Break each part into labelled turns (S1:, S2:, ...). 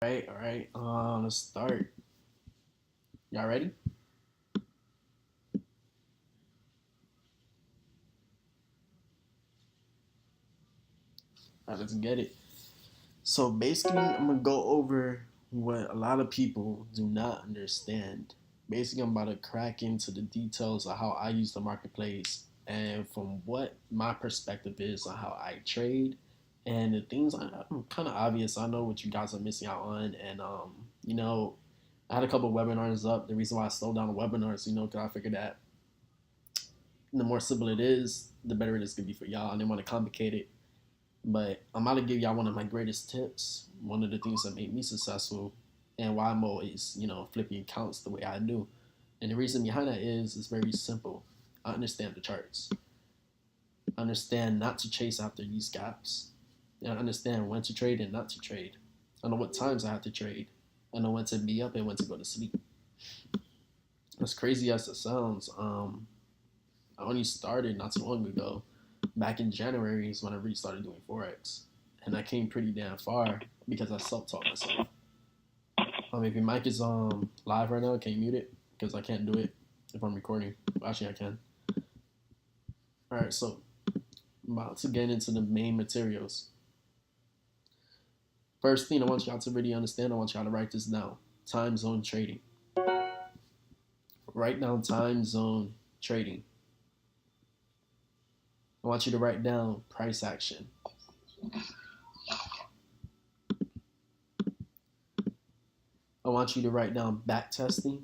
S1: All right. Let's start. Y'all ready? All right, let's get it. So basically, I'm gonna go over what a lot of people do not understand. Basically, I'm about to crack into the details of how I use the marketplace and from what my perspective is on how I trade and the things I'm kind of obvious. I know what you guys are missing out on, and I had a couple webinars up. The reason why I slowed down the webinars, because I figured that the more simple it is, the better it is gonna be for y'all. I didn't want to complicate it, but I'm about to give y'all one of my greatest tips. One of the things that made me successful, and why I'm always, flipping accounts the way I do. And the reason behind that is it's very simple. I understand the charts. I understand not to chase after these gaps. And I understand when to trade and not to trade. I know what times I have to trade. I know when to be up and when to go to sleep. As crazy as it sounds, I only started not too long ago. Back in January is when I really started doing Forex. And I came pretty damn far because I self-taught myself. If your mic is live right now, can you mute it? Because I can't do it if I'm recording. Well, actually, I can. Alright, so I'm about to get into the main materials. First thing I want y'all to really understand, I want y'all to write this down. Time zone trading. Write down time zone trading. I want you to write down price action. I want you to write down back testing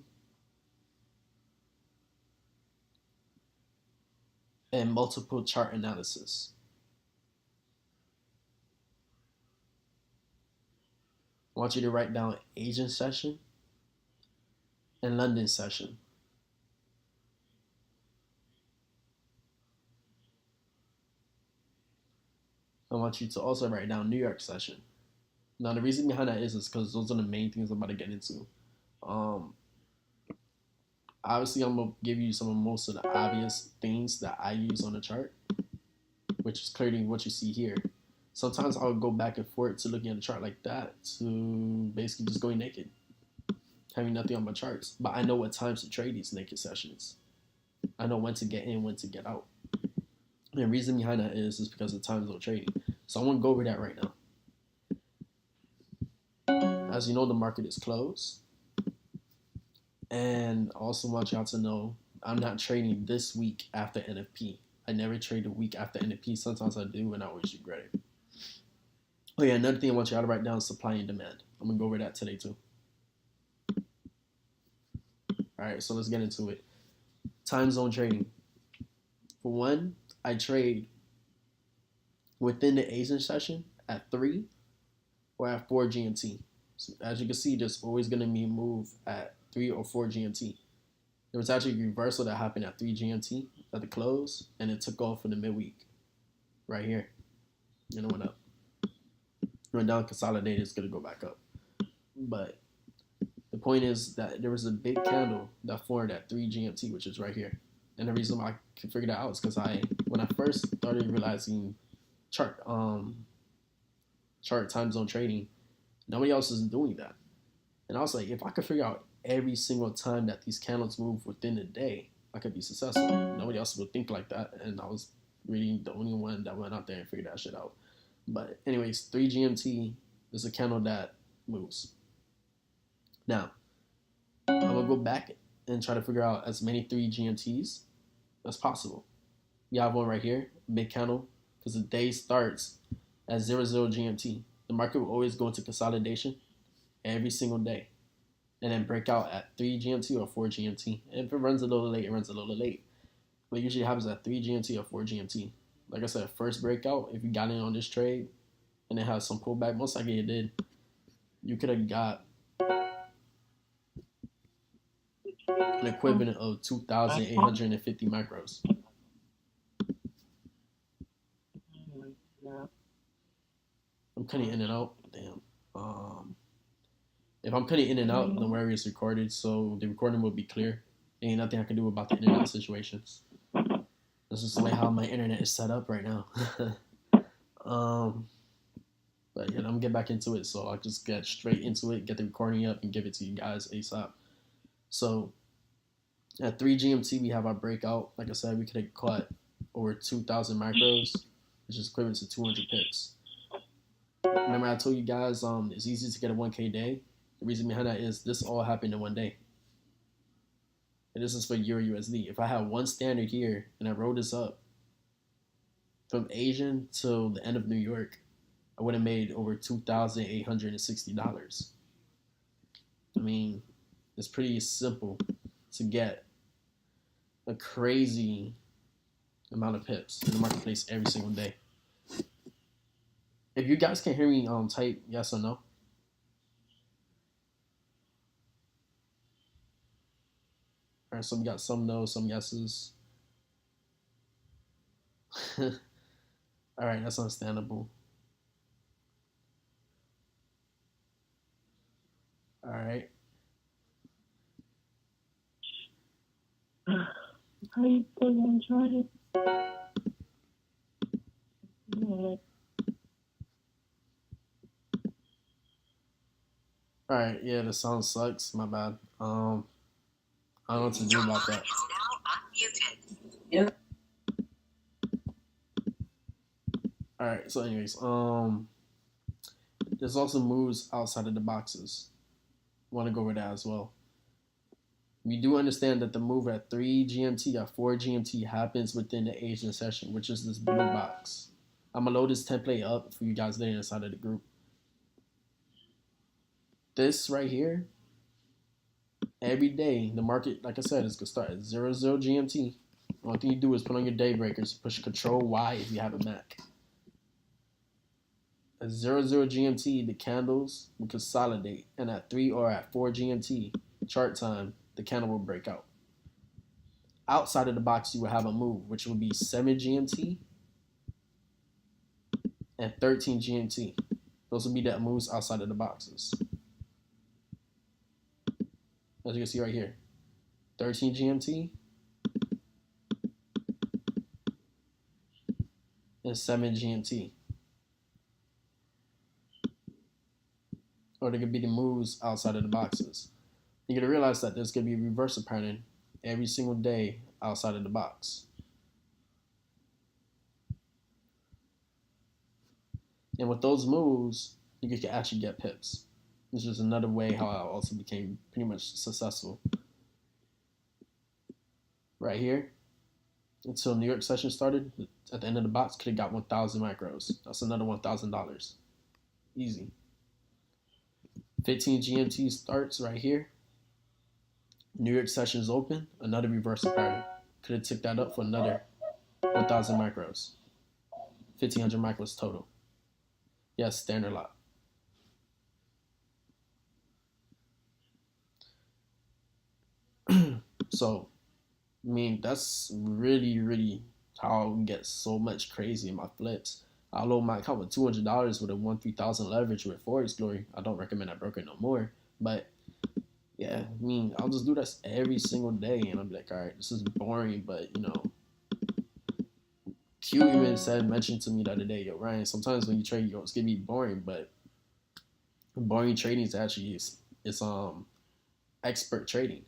S1: and multiple chart analysis. I want you to write down Asian session and London session. I want you to also write down New York session. Now, the reason behind that is because those are the main things I'm about to get into. Um, Obviously, I'm going to give you some of most of the obvious things that I use on the chart, which is clearly what you see here. Sometimes I'll go back and forth to looking at the chart like that to basically just going naked, having nothing on my charts. But I know what times to trade these naked sessions. I know when to get in, when to get out. And the reason behind that is because of time zone trading. So I want to go over that right now. As you know, the market is closed. And I also want y'all to know I'm not trading this week after NFP. I never trade a week after NFP. Sometimes I do, and I always regret it. Oh yeah, another thing I want y'all to write down is supply and demand. I'm gonna go over that today too. All right, so let's get into it. Time zone trading. For one, I trade within the Asian session at 3 or at 4 GMT. So as you can see, there's always gonna be a move at 3 or 4 GMT. There was actually a reversal that happened at 3 GMT at the close, and it took off for the midweek right here. And it went up. It went down, consolidated, it's going to go back up. But the point is that there was a big candle that formed at 3 GMT, which is right here. And the reason why I can figure that out is because when I first started realizing chart time zone trading, nobody else is doing that. And I was like, if I could figure out every single time that these candles move within a day, I could be successful. Nobody else would think like that, and I was really the only one that went out there and figured that shit out. But anyways, 3 GMT is a candle that moves. Now, I'm gonna go back and try to figure out as many 3 GMTs as possible. You have one right here, big candle, because the day starts at 00 GMT. The market will always go into consolidation every single day and then break out at 3 GMT or 4 GMT. And if it runs a little late, it runs a little late. But it usually happens at 3 GMT or 4 GMT. Like I said, first breakout, if you got in on this trade and it has some pullback, most likely it did, you could have got an equivalent of 2,850 macros. I'm cutting in and out. Damn. If I'm cutting in and out, don't worry, it's recorded, so the recording will be clear. There ain't nothing I can do about the internet situations. This is the way how my internet is set up right now. But yeah, I'm gonna get back into it. So I'll just get straight into it, get the recording up, and give it to you guys ASAP. So at 3 GMT, we have our breakout. Like I said, we could have caught over 2,000 macros, which is equivalent to 200 pips. Remember, I told you guys it's easy to get a 1K day. The reason behind that is this all happened in one day. And this is for Euro USD. If I had one standard here and I rolled this up from Asian till the end of New York, I would have made over $2,860. I mean, it's pretty simple to get a crazy amount of pips in the marketplace every single day. If you guys can hear me, type yes or no. All right, so we got some no's, some yeses. All right, that's understandable. All right.
S2: How you doing, Jordan?
S1: All right, yeah, the sound sucks. My bad. I don't know what to do about that.
S2: Yeah.
S1: All right, so anyways, there's also moves outside of the boxes. Want to go over that as well. We do understand that the move at 3 GMT at 4 GMT happens within the Asian session, which is this blue box. I'm gonna load this template up for you guys later inside of the group. This right here, every day, the market, like I said, is gonna start at 00 GMT. Only thing you do is put on your day breakers, push Control Y if you have a Mac. At 00 GMT, the candles will consolidate, and at 3 or at 4 GMT chart time, the candle will break out. Outside of the box, you will have a move, which will be 7 GMT and 13 GMT. Those will be the moves outside of the boxes. As you can see right here, 13 GMT and 7 GMT. Or they could be the moves outside of the boxes. You're gonna realize that there's gonna be a reversal pattern every single day outside of the box. And with those moves, you can actually get pips. This is another way how I also became pretty much successful. Right here, until New York session started, at the end of the box, could have got 1,000 macros. That's another $1,000. Easy. 15 GMT starts right here. New York session is open, another reversal pattern. Could have ticked that up for another 1,000 macros. 1,500 macros total. Yes, standard lot. So, I mean, that's really how I get so much crazy in my flips. I load my account with $200 with a 1-3,000 leverage with Forex Glory. I don't recommend that broker no more. But yeah, I mean, I'll just do this every single day, and I'm like, all right, this is boring, but you know, Q even mentioned to me the other day, yo, Ryan, sometimes when you trade, it's gonna be boring, but boring trading is actually it's expert trading.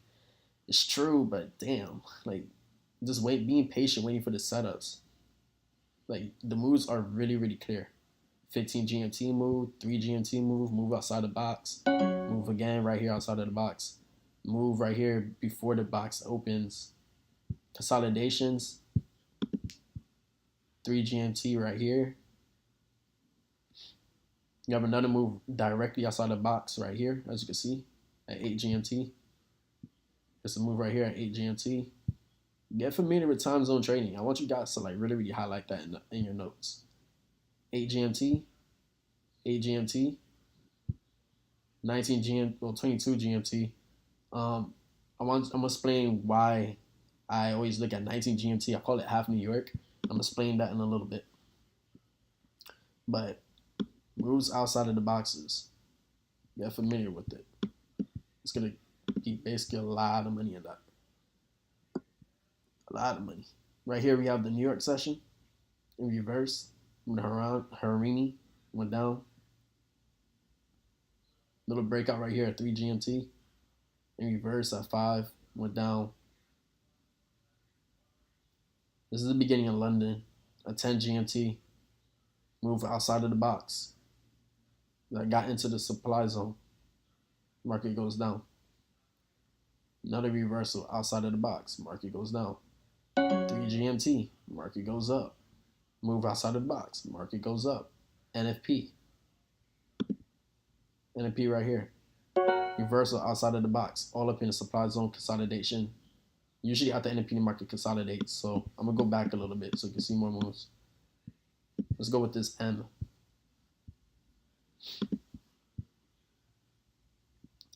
S1: It's true, but damn, like just being patient, waiting for the setups. Like the moves are really clear. 15 GMT move, 3 GMT move outside the box, move again right here outside of the box, move right here before the box opens, consolidations, 3 GMT right here. You have another move directly outside the box right here, as you can see, at 8 GMT. There's a move right here at 8 GMT. Get familiar with time zone trading. I want you guys to like really highlight that in your notes. 8 GMT, 8 GMT, 19 GMT, well 22 GMT. I'm gonna explain why I always look at 19 GMT. I call it half New York. I'm gonna explain that in a little bit. But moves outside of the boxes, get familiar with it. It's gonna be basically a lot of money in that. A lot of money. Right here we have the New York session in reverse. When the Harini went down, Little breakout right here at 3 GMT. In reverse at 5. Went down. This is the beginning of London. At 10 GMT. Move outside of the box. That got into the supply zone. Market goes down. Another reversal outside of the box. Market goes down. 3 GMT. Market goes up. Move outside of the box. Market goes up. NFP. NFP right here. Reversal outside of the box. All up in the supply zone consolidation. Usually at the NFP, the market consolidates. So I'm going to go back a little bit so you can see more moves. Let's go with this M.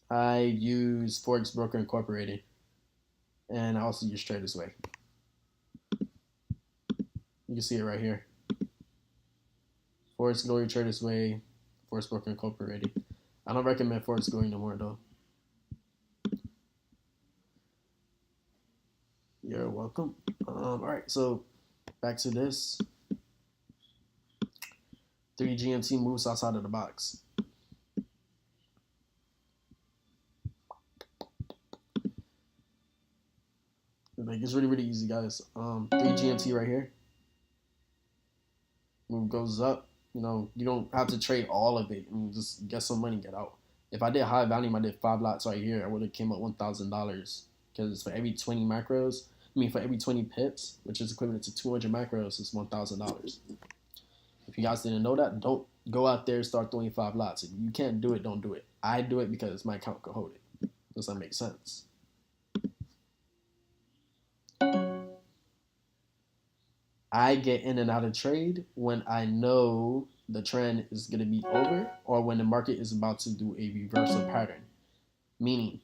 S1: I use Forex Broker Incorporated. And I also use Trade This Way. You can see it right here. Forex Glory, Trade This Way, Forex Broker Incorporated. I don't recommend Forex Glory no more though. You're welcome. Alright, so back to this. 3 GMT moves outside of the box. Like, it's really, really easy, guys. 3 GMT right here. Move goes up. You know, you don't have to trade all of it. I mean, just get some money, get out. If I did high volume, I did 5 lots right here, I would have came up $1,000. Because for every 20 macros, for every 20 pips, which is equivalent to 200 macros, it's $1,000. If you guys didn't know that, don't go out there and start throwing 5 lots. If you can't do it, don't do it. I do it because my account can hold it. Does that make sense? I get in and out of trade when I know the trend is going to be over or when the market is about to do a reversal pattern. Meaning,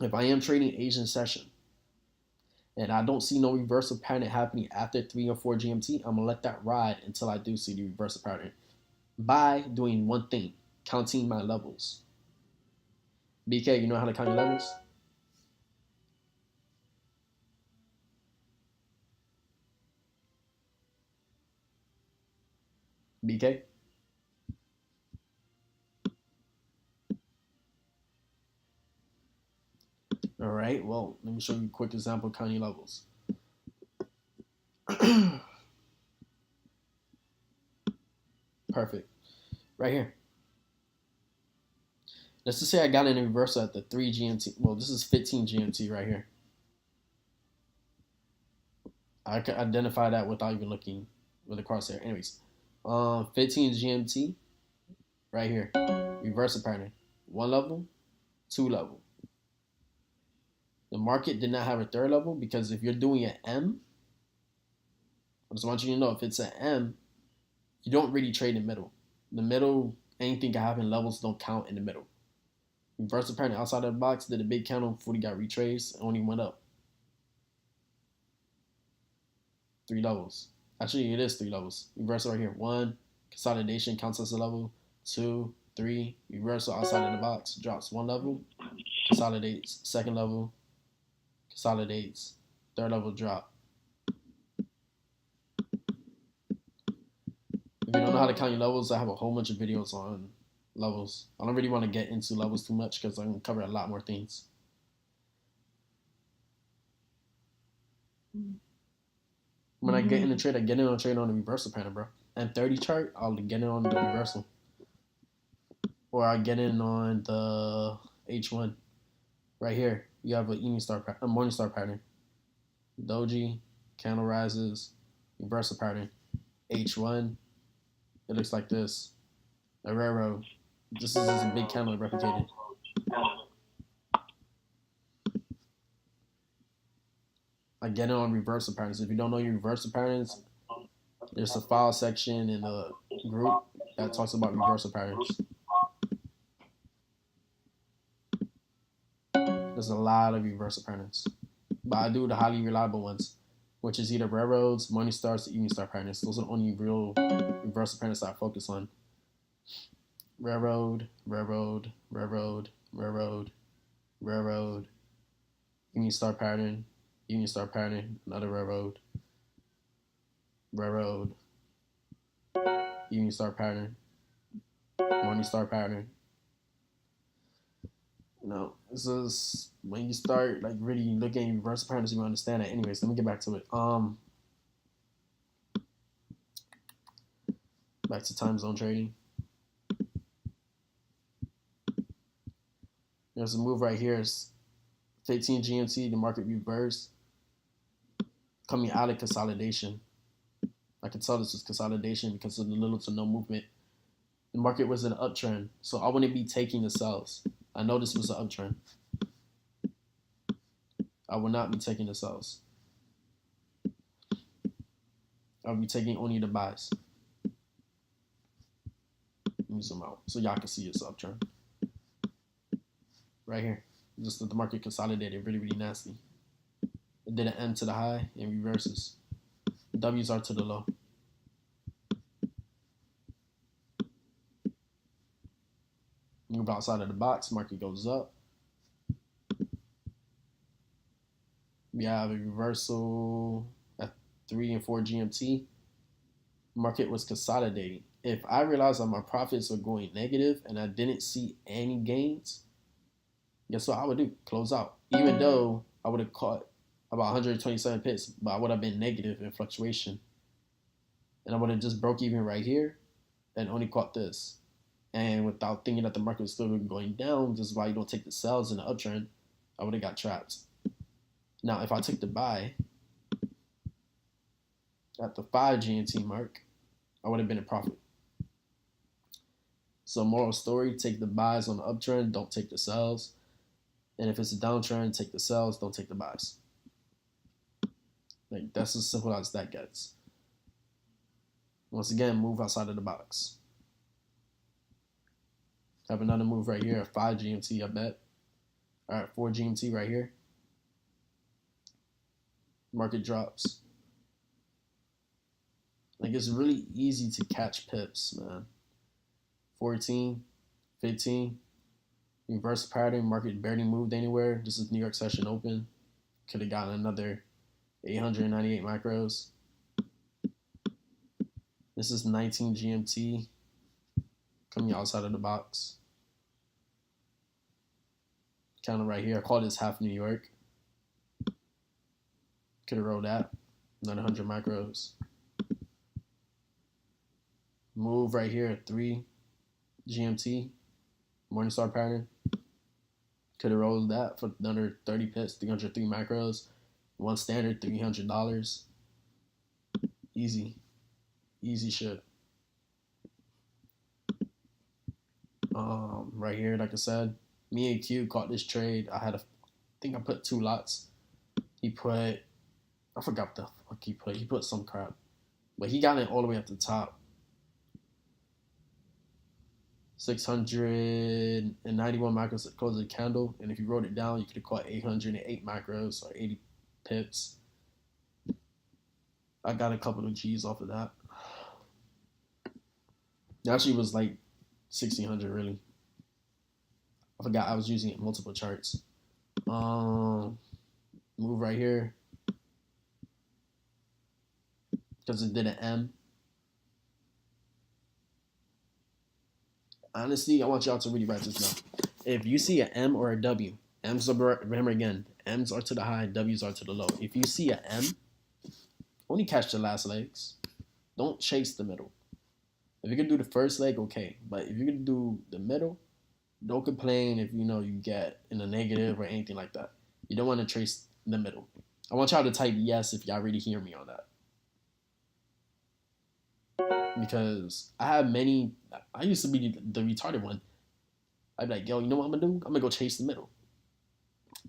S1: if I am trading Asian session and I don't see no reversal pattern happening after 3 or 4 GMT, I'm going to let that ride until I do see the reversal pattern by doing one thing, counting my levels. BK, you know how to count your levels? BK? All right, well, let me show you a quick example of counting levels. Perfect. Right here. Let's just say I got in a reversal at the 3 GMT. Well, this is 15 GMT right here. I can identify that without even looking with the crosshair. Anyways, 15 GMT right here. Reversal pattern. 1 level, 2 level. The market did not have a 3rd level because if you're doing an M, I just want you to know if it's an M, you don't really trade in the middle. The middle, anything can happen. Levels don't count in the middle. Reversal pattern outside of the box, did a big candle, fully got retraced, only went up. 3 levels. Actually, it is 3 levels. Reversal right here. 1, consolidation counts as a level. 2, 3, reversal outside of the box, drops 1 level, consolidates, 2nd level, consolidates, 3rd level drop. If you don't know how to count your levels, I have a whole bunch of videos on levels. I don't really want to get into levels too much because I'm going to cover a lot more things. When I get in the trade, I get in on trade on the reversal pattern, bro. And 30 chart, I'll get in on the reversal. Or I get in on the H1. Right here, you have a morning star pattern. Doji, candle rises, reversal pattern. H1, it looks like this. A railroad. This is a big candle replicated. I get it on reversal patterns. If you don't know your reversal patterns, there's a file section in the group that talks about reversal patterns. There's a lot of reversal patterns, but I do the highly reliable ones, which is either railroads, morning stars, or evening star patterns. Those are the only real reversal patterns that I focus on. Railroad, railroad, railroad, railroad, railroad, evening star pattern, evening star pattern, another railroad, railroad, evening star pattern, morning star pattern, This is when you start like really looking at reverse patterns, you understand that. Anyways, let me get back to it. Back to time zone trading. There's a move right here. It's 15 GMT. The market reversed, coming out of consolidation. I can tell this was consolidation because of the little to no movement. The market was in an uptrend, so I wouldn't be taking the sells. I know this was an uptrend. I will not be taking the sells. I'll be taking only the buys. Let me zoom out so y'all can see this uptrend. Right here. Just that the market consolidated really, really nasty. It did an M to the high and reverses. W's are to the low. Move outside of the box, market goes up. We have a reversal at 3 and 4 GMT. Market was consolidating. If I realized that my profits are going negative and I didn't see any gains, guess what I would do? Close out. Even though I would have caught about 127 pips, but I would have been negative in fluctuation. And I would have just broke even right here and only caught this. And without thinking that the market was still going down, this is why you don't take the sells in the uptrend, I would have got trapped. Now, if I took the buy at the 5 GMT mark, I would have been in profit. So moral story, take the buys on the uptrend, don't take the sells. And if it's a downtrend, take the sells, don't take the buys. Like, that's as simple as that gets. Once again, move outside of the box. Have another move right here at 5 GMT, I bet. All right, 4 GMT right here. Market drops. Like, it's really easy to catch pips, man. 14, 15. Reverse pattern, market barely moved anywhere. This is New York session open. Could have gotten another 898 macros. This is 19 GMT coming outside of the box. Kind of right here. I call this half New York. Could have rolled that. Another 100 macros. Move right here at 3 GMT. Morningstar pattern. Could have rolled that for another 30 pips, 303 macros. One standard, $300. Easy. Easy shit. Right here, like I said, me and Q caught this trade. I think I put 2 lots. He put, I forgot what the fuck he put. He put some crap. But he got it all the way at the top. 691 macros at close of the candle. And if you wrote it down, you could have caught 808 macros or 80 pips. I got a couple of G's off of that. It actually was like 1600 really. I forgot I was using it in multiple charts. Move right here. Because it did an M. Honestly, I want y'all to really write this down. If you see an M or a W, M's are, remember again, M's are to the high, W's are to the low. If you see an M, only catch the last legs. Don't chase the middle. If you can do the first leg, okay. But if you can do the middle, don't complain if you get in a negative or anything like that. You don't want to trace the middle. I want y'all to type yes if y'all really hear me on that. Because I used to be the retarded one. I'd be like, yo, you know what I'm going to do? I'm going to go chase the middle.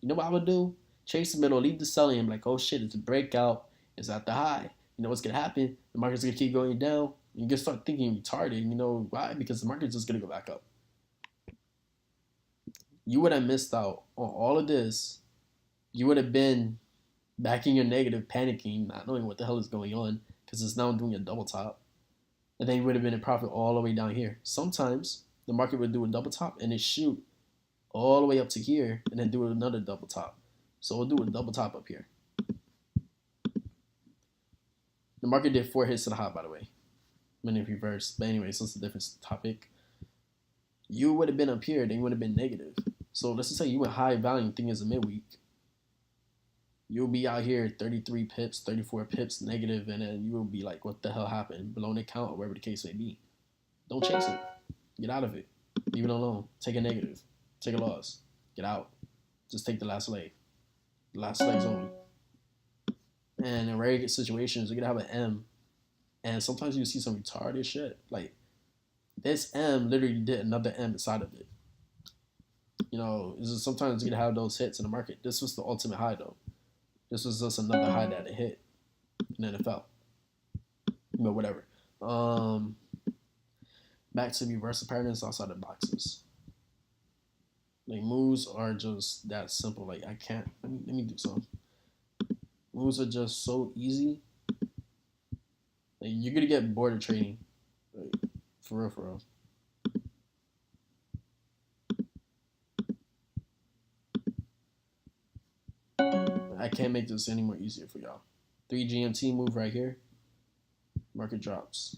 S1: You know what I would do? Chase the middle, leave the selling. I'm like, oh shit, it's a breakout. It's at the high. You know what's going to happen? The market's going to keep going down. You can start thinking retarded. You know why? Because the market's just going to go back up. You would have missed out on all of this. You would have been back in your negative, panicking, not knowing what the hell is going on because it's now doing a double top. And then you would have been in profit all the way down here. Sometimes the market would do a double top and it shoot all the way up to here and then do another double top. So we'll do a double top up here. The market did 4 hits to the high, by the way. When it reversed. But anyway, so it's a different topic. You would have been up here, then you would have been negative. So let's just say you went high value thing is a midweek. You'll be out here 33 pips, 34 pips negative, and then you will be like, what the hell happened? Blown account or whatever the case may be. Don't chase it. Get out of it. Leave it alone. Take a negative. Take a loss. Get out. Just take the last leg. The last legs only. And in rare situations, you're gonna have an M, and sometimes you see some retarded shit. Like this M literally did another M inside of it. You know, sometimes you gonna have those hits in the market. This was the ultimate high though. This was just another high that it hit, and then it fell. But whatever. Back to reversal patterns outside the boxes. Like moves are just that simple. Like I can't. Let me do something. Moves are just so easy. Like you're gonna get bored of trading. Like, for real, for real. I can't make this any more easier for y'all. 3 GMT move right here. Market drops.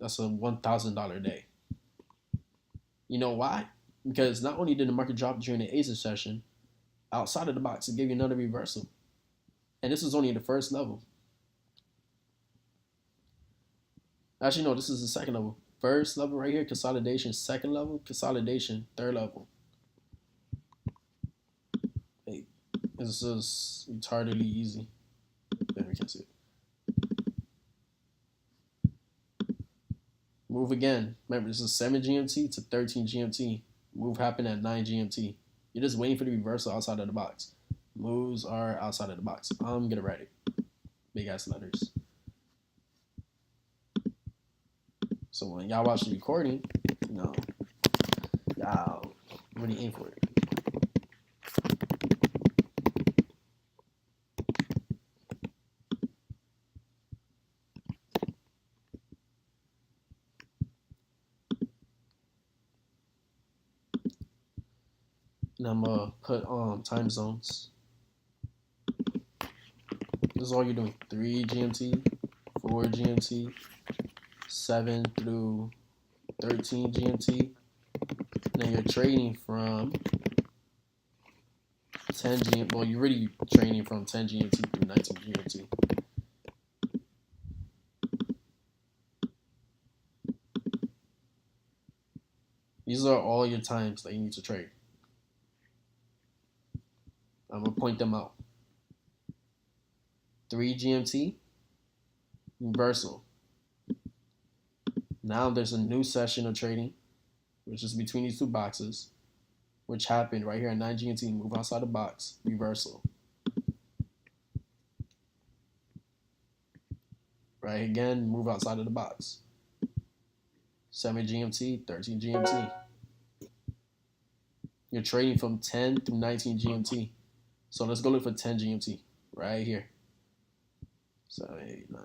S1: That's a $1,000 day. You know why? Because not only did the market drop during the Asia session, outside of the box, it gave you another reversal. And this was only the first level. Actually, no, this is the second level. First level right here, consolidation. Second level, consolidation. Third level. Hey, this is retardedly easy. There, we can see it. Move again. Remember, this is 7 GMT to 13 GMT. Move happened at 9 GMT. You're just waiting for the reversal outside of the box. Moves are outside of the box. I'm gonna write it. Big ass letters. So when y'all watch the recording, you know, y'all really aim for it. And I'm gonna put time zones. This is all you're doing. 3 GMT, 4 GMT, 7 through 13 GMT. And then you're trading from 10 GMT. Well, you're really trading from 10 GMT through 19 GMT. These are all your times that you need to trade. I'm gonna point them out. 3 GMT, reversal. Now there's a new session of trading, which is between these two boxes, which happened right here at 9 GMT. Move outside the box, reversal. Right again, move outside of the box. 7 GMT, 13 GMT. You're trading from 10 through 19 GMT. So let's go look for 10 GMT right here. 7, 8, 9,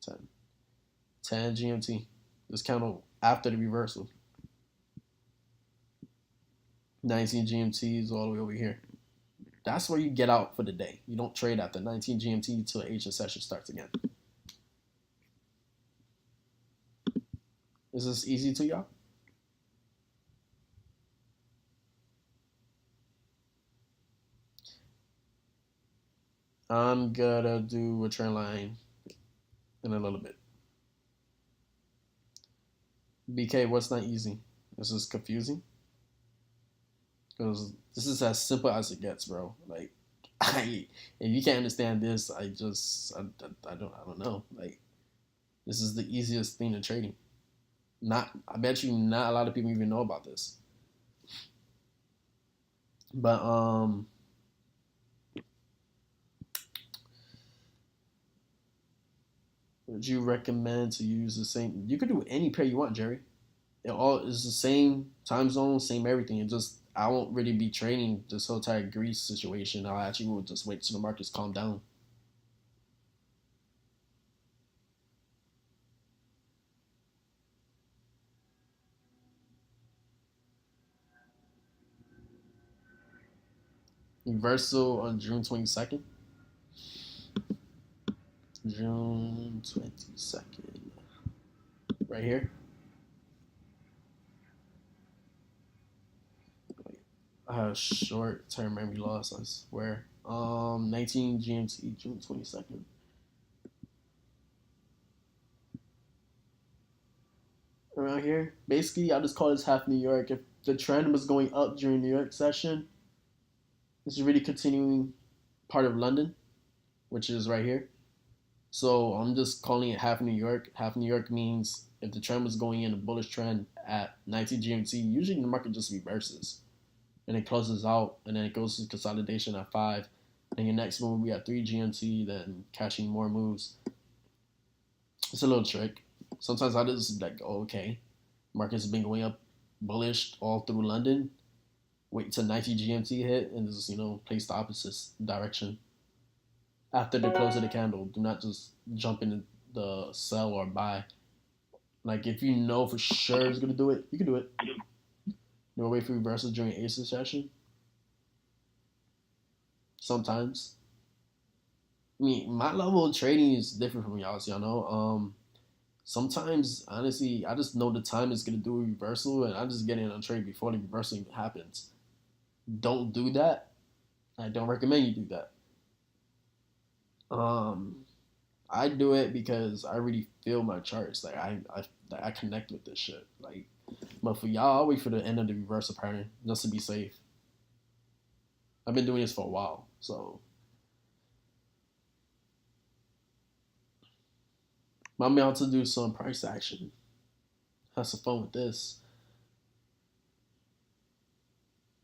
S1: 10. 10 GMT. Let's count after the reversal. 19 GMT is all the way over here. That's where you get out for the day. You don't trade after 19 GMT until the Asian session starts again. Is this easy to y'all? I'm gonna do a trend line in a little bit. BK, what's not easy? This is confusing. Because this is as simple as it gets, bro. Like, if you can't understand this, I don't know. Like, this is the easiest thing in trading. I bet you not a lot of people even know about this. But would you recommend to use the same? You could do any pair you want, Jerry. It all is the same time zone, same everything. It just I won't really be trading this whole entire Greece situation. I actually will just wait till the markets calm down. Reversal on June 22nd. June 22nd. Right here. Short term memory loss, I swear. 19 GMT, June 22nd. Around here. Basically, I just call this half New York. If the trend was going up during New York session, this is really continuing part of London, which is right here. So I'm just calling it half New York. Half New York means if the trend was going in a bullish trend at 19 GMT, usually the market just reverses and it closes out and then it goes to consolidation at 5. And your next move will be at 3 GMT, then catching more moves. It's a little trick. Sometimes I just like, oh, okay, markets have been going up bullish all through London. Wait till 90 GMT hit and just, place the opposite direction. After the close of the candle, do not just jump into the sell or buy. Like if you know for sure it's gonna do it, you can do it. No wait for reversals during ACES session. Sometimes. I mean, my level of trading is different from y'all's, y'all know. Sometimes, honestly, I just know the time is gonna do a reversal, and I just get in on trade before the reversal even happens. Don't do that. I don't recommend you do that. Um, I do it because I really feel my charts. Like I connect with this shit. Like, but for y'all, I'll wait for the end of the reversal pattern just to be safe. I've been doing this for a while, so I'm about to do some price action. Have some fun with this.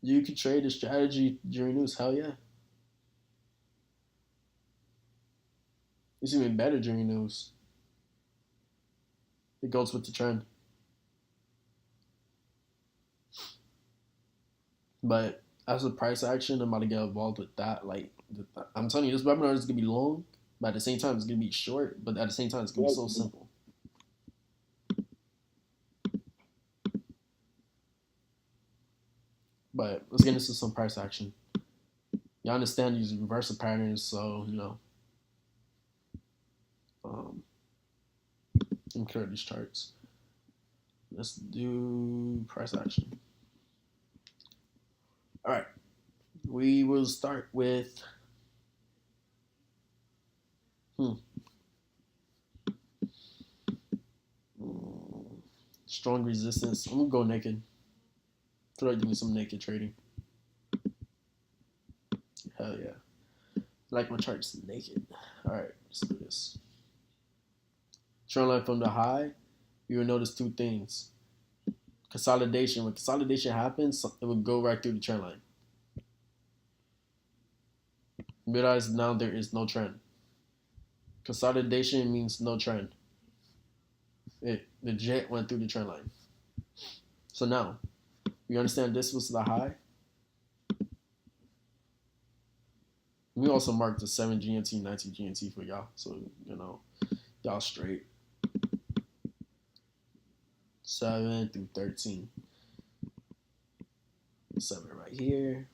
S1: You could trade a strategy during news. Hell yeah, it's even better during news. It goes with the trend. But as a price action, I'm about to get involved with that. Like I'm telling you, this webinar is gonna be long, but at the same time, it's gonna be short. But at the same time, it's gonna be so simple. But let's get into some price action. You understand these reversal patterns, so um, clear these charts. Let's do price action. All right, we will start with strong resistance. I'm gonna go naked. Feel like doing some naked trading. Hell yeah. I like my charts naked. All right, let's do this. Trend line from the high, you will notice two things. Consolidation. When consolidation happens, it will go right through the trend line. Realize now there is no trend. Consolidation means no trend. It legit went through the trend line. So now, we understand this was the high. We also marked the 7 GMT, 19 GMT for y'all. So, y'all straight. 7 through 13. 7 right here.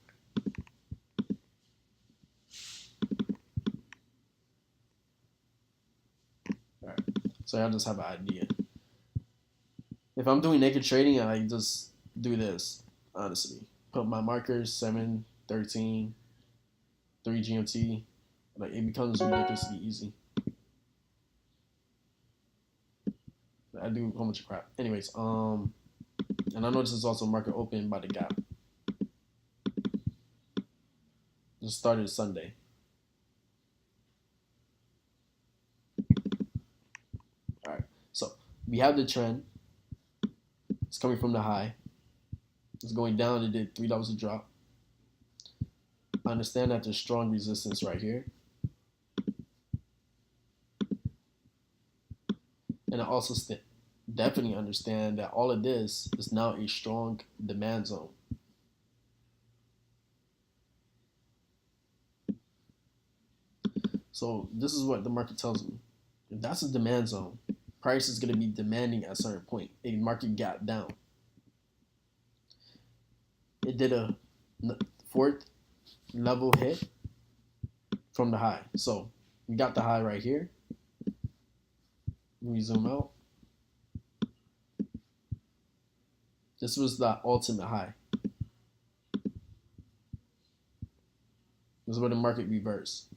S1: All right. So y'all just have an idea. If I'm doing naked trading, I just do this, honestly. Put my markers 7, 13, 3 GMT. Like it becomes ridiculously easy. I do a whole bunch of crap. Anyways, and I know this is also market open by the gap. Just started Sunday. All right. So we have the trend. It's coming from the high. It's going down. It did $3 a drop. I understand that there's strong resistance right here. And I also definitely understand that all of this is now a strong demand zone. So this is what the market tells me. If that's a demand zone, price is going to be demanding at a certain point. A market gap down. It did a fourth level hit from the high. So we got the high right here. Let me zoom out. This was the ultimate high. This is where the market reversed.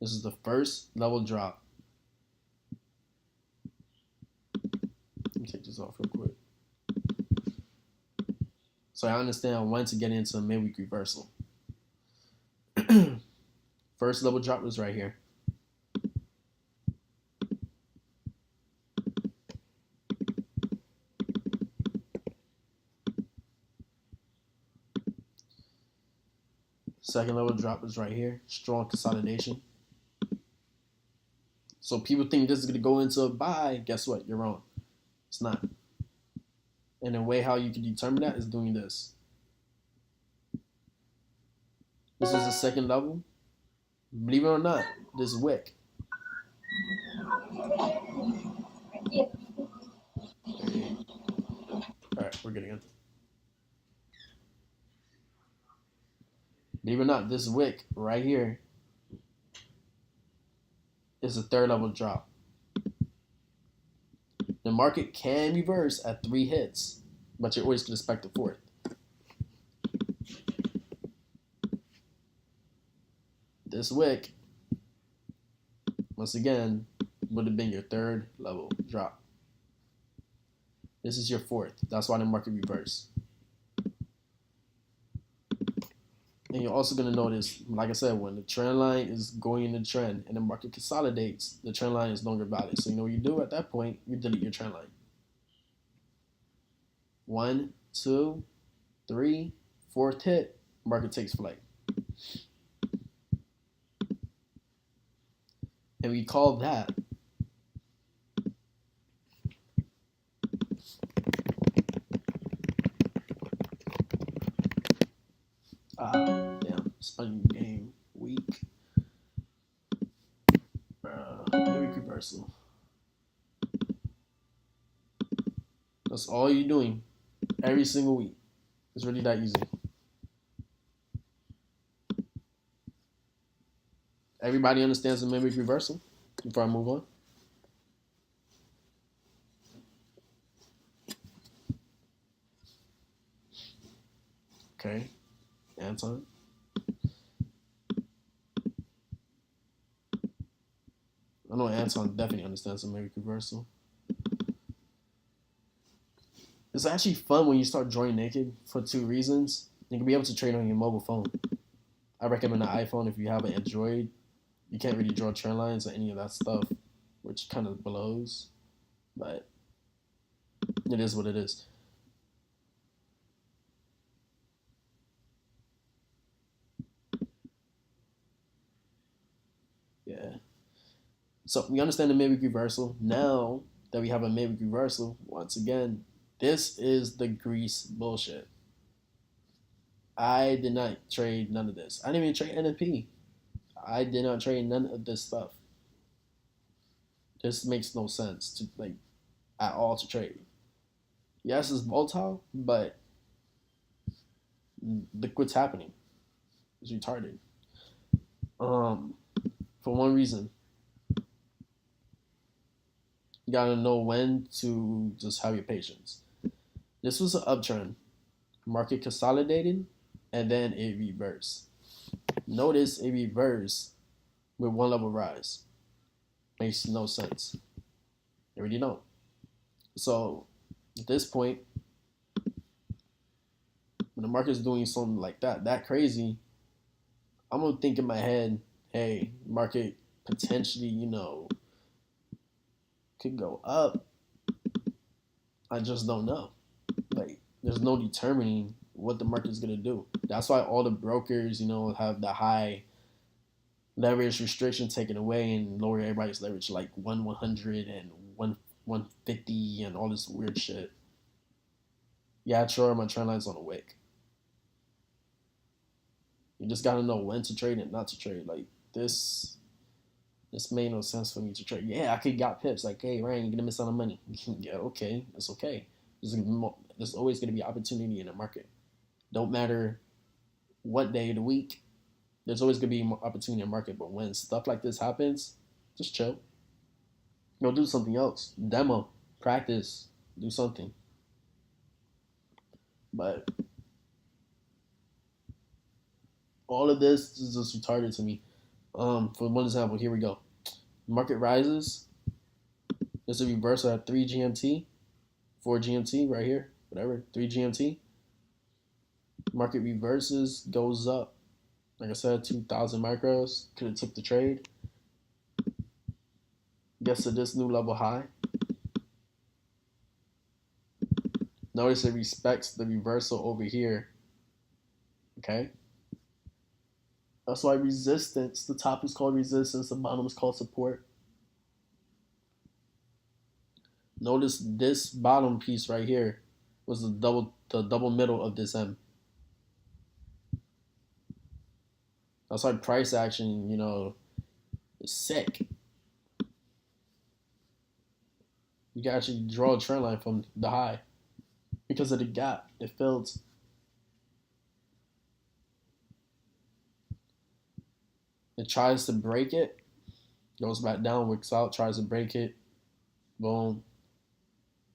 S1: This is the first level drop. Let me take this off real quick. So I understand when to get into a midweek reversal. First level drop was right here. Second level drop was right here. Strong consolidation. So people think this is going to go into a buy. Guess what? You're wrong. It's not. And the way how you can determine that is doing this. This is the second level. Believe it or not, this wick. Alright, we're getting in. Believe it or not, this wick right here is a third level drop. The market can reverse at 3 hits, but you're always going to expect the fourth. This wick, once again, would have been your third level drop. This is your fourth. That's why the market reversed. And you're also going to notice, like I said, when the trend line is going in the trend and the market consolidates, the trend line is no longer valid. So you know what you do at that point? You delete your trend line. 1, 2, 3, fourth hit, market takes flight. And we call that spun game week. Midweek reversal. That's all you're doing every single week. It's really that easy. Everybody understands the midweek reversal before I move on? Okay. Anton? I know Anton definitely understands the midweek reversal. It's actually fun when you start drawing naked for 2 reasons. You can be able to trade on your mobile phone. I recommend an iPhone if you have an Android. You can't really draw trend lines or any of that stuff, which kind of blows. But it is what it is. Yeah. So we understand the midweek reversal. Now that we have a midweek reversal, once again, this is the grease bullshit. I did not trade none of this. I didn't even trade NFP. I did not trade none of this stuff. This makes no sense to at all to trade. Yes, it's volatile, but look what's happening. It's retarded. For one reason, you gotta know when to just have your patience. This was an uptrend. Market consolidated, and then it reversed. Notice it reversed with 1 level rise. Makes no sense. It really don't. So at this point, when the market's doing something like that crazy, I'm gonna think in my head, hey, market potentially, could go up. I just don't know. There's no determining what the market's gonna do. That's why all the brokers, have the high leverage restriction taken away and lower everybody's leverage like 100 and 150 and all this weird shit. Yeah, sure, my trend line's on a wick. You just gotta know when to trade and not to trade. This made no sense for me to trade. Yeah, I could got pips. Hey, Ryan, you're gonna miss out on money. Yeah, okay, that's okay. There's always gonna be opportunity in the market. Don't matter what day of the week. There's always gonna be opportunity in the market. But when stuff like this happens, just chill. Go do something else. Demo, practice, do something. But All of this is just retarded to me. For one example, here we go. Market rises. There's a reversal at 3 GMT, 4 GMT right here, whatever, 3 GMT. Market reverses, goes up. Like I said, 2,000 micros. Could have took the trade. Gets to this new level high. Notice it respects the reversal over here. Okay? That's why resistance, the top is called resistance, the bottom is called support. Notice this bottom piece right here was the double middle of this M. That's why price action, is sick. You can actually draw a trend line from the high because of the gap. It filled. It tries to break it, goes back down, wicks out, tries to break it, boom,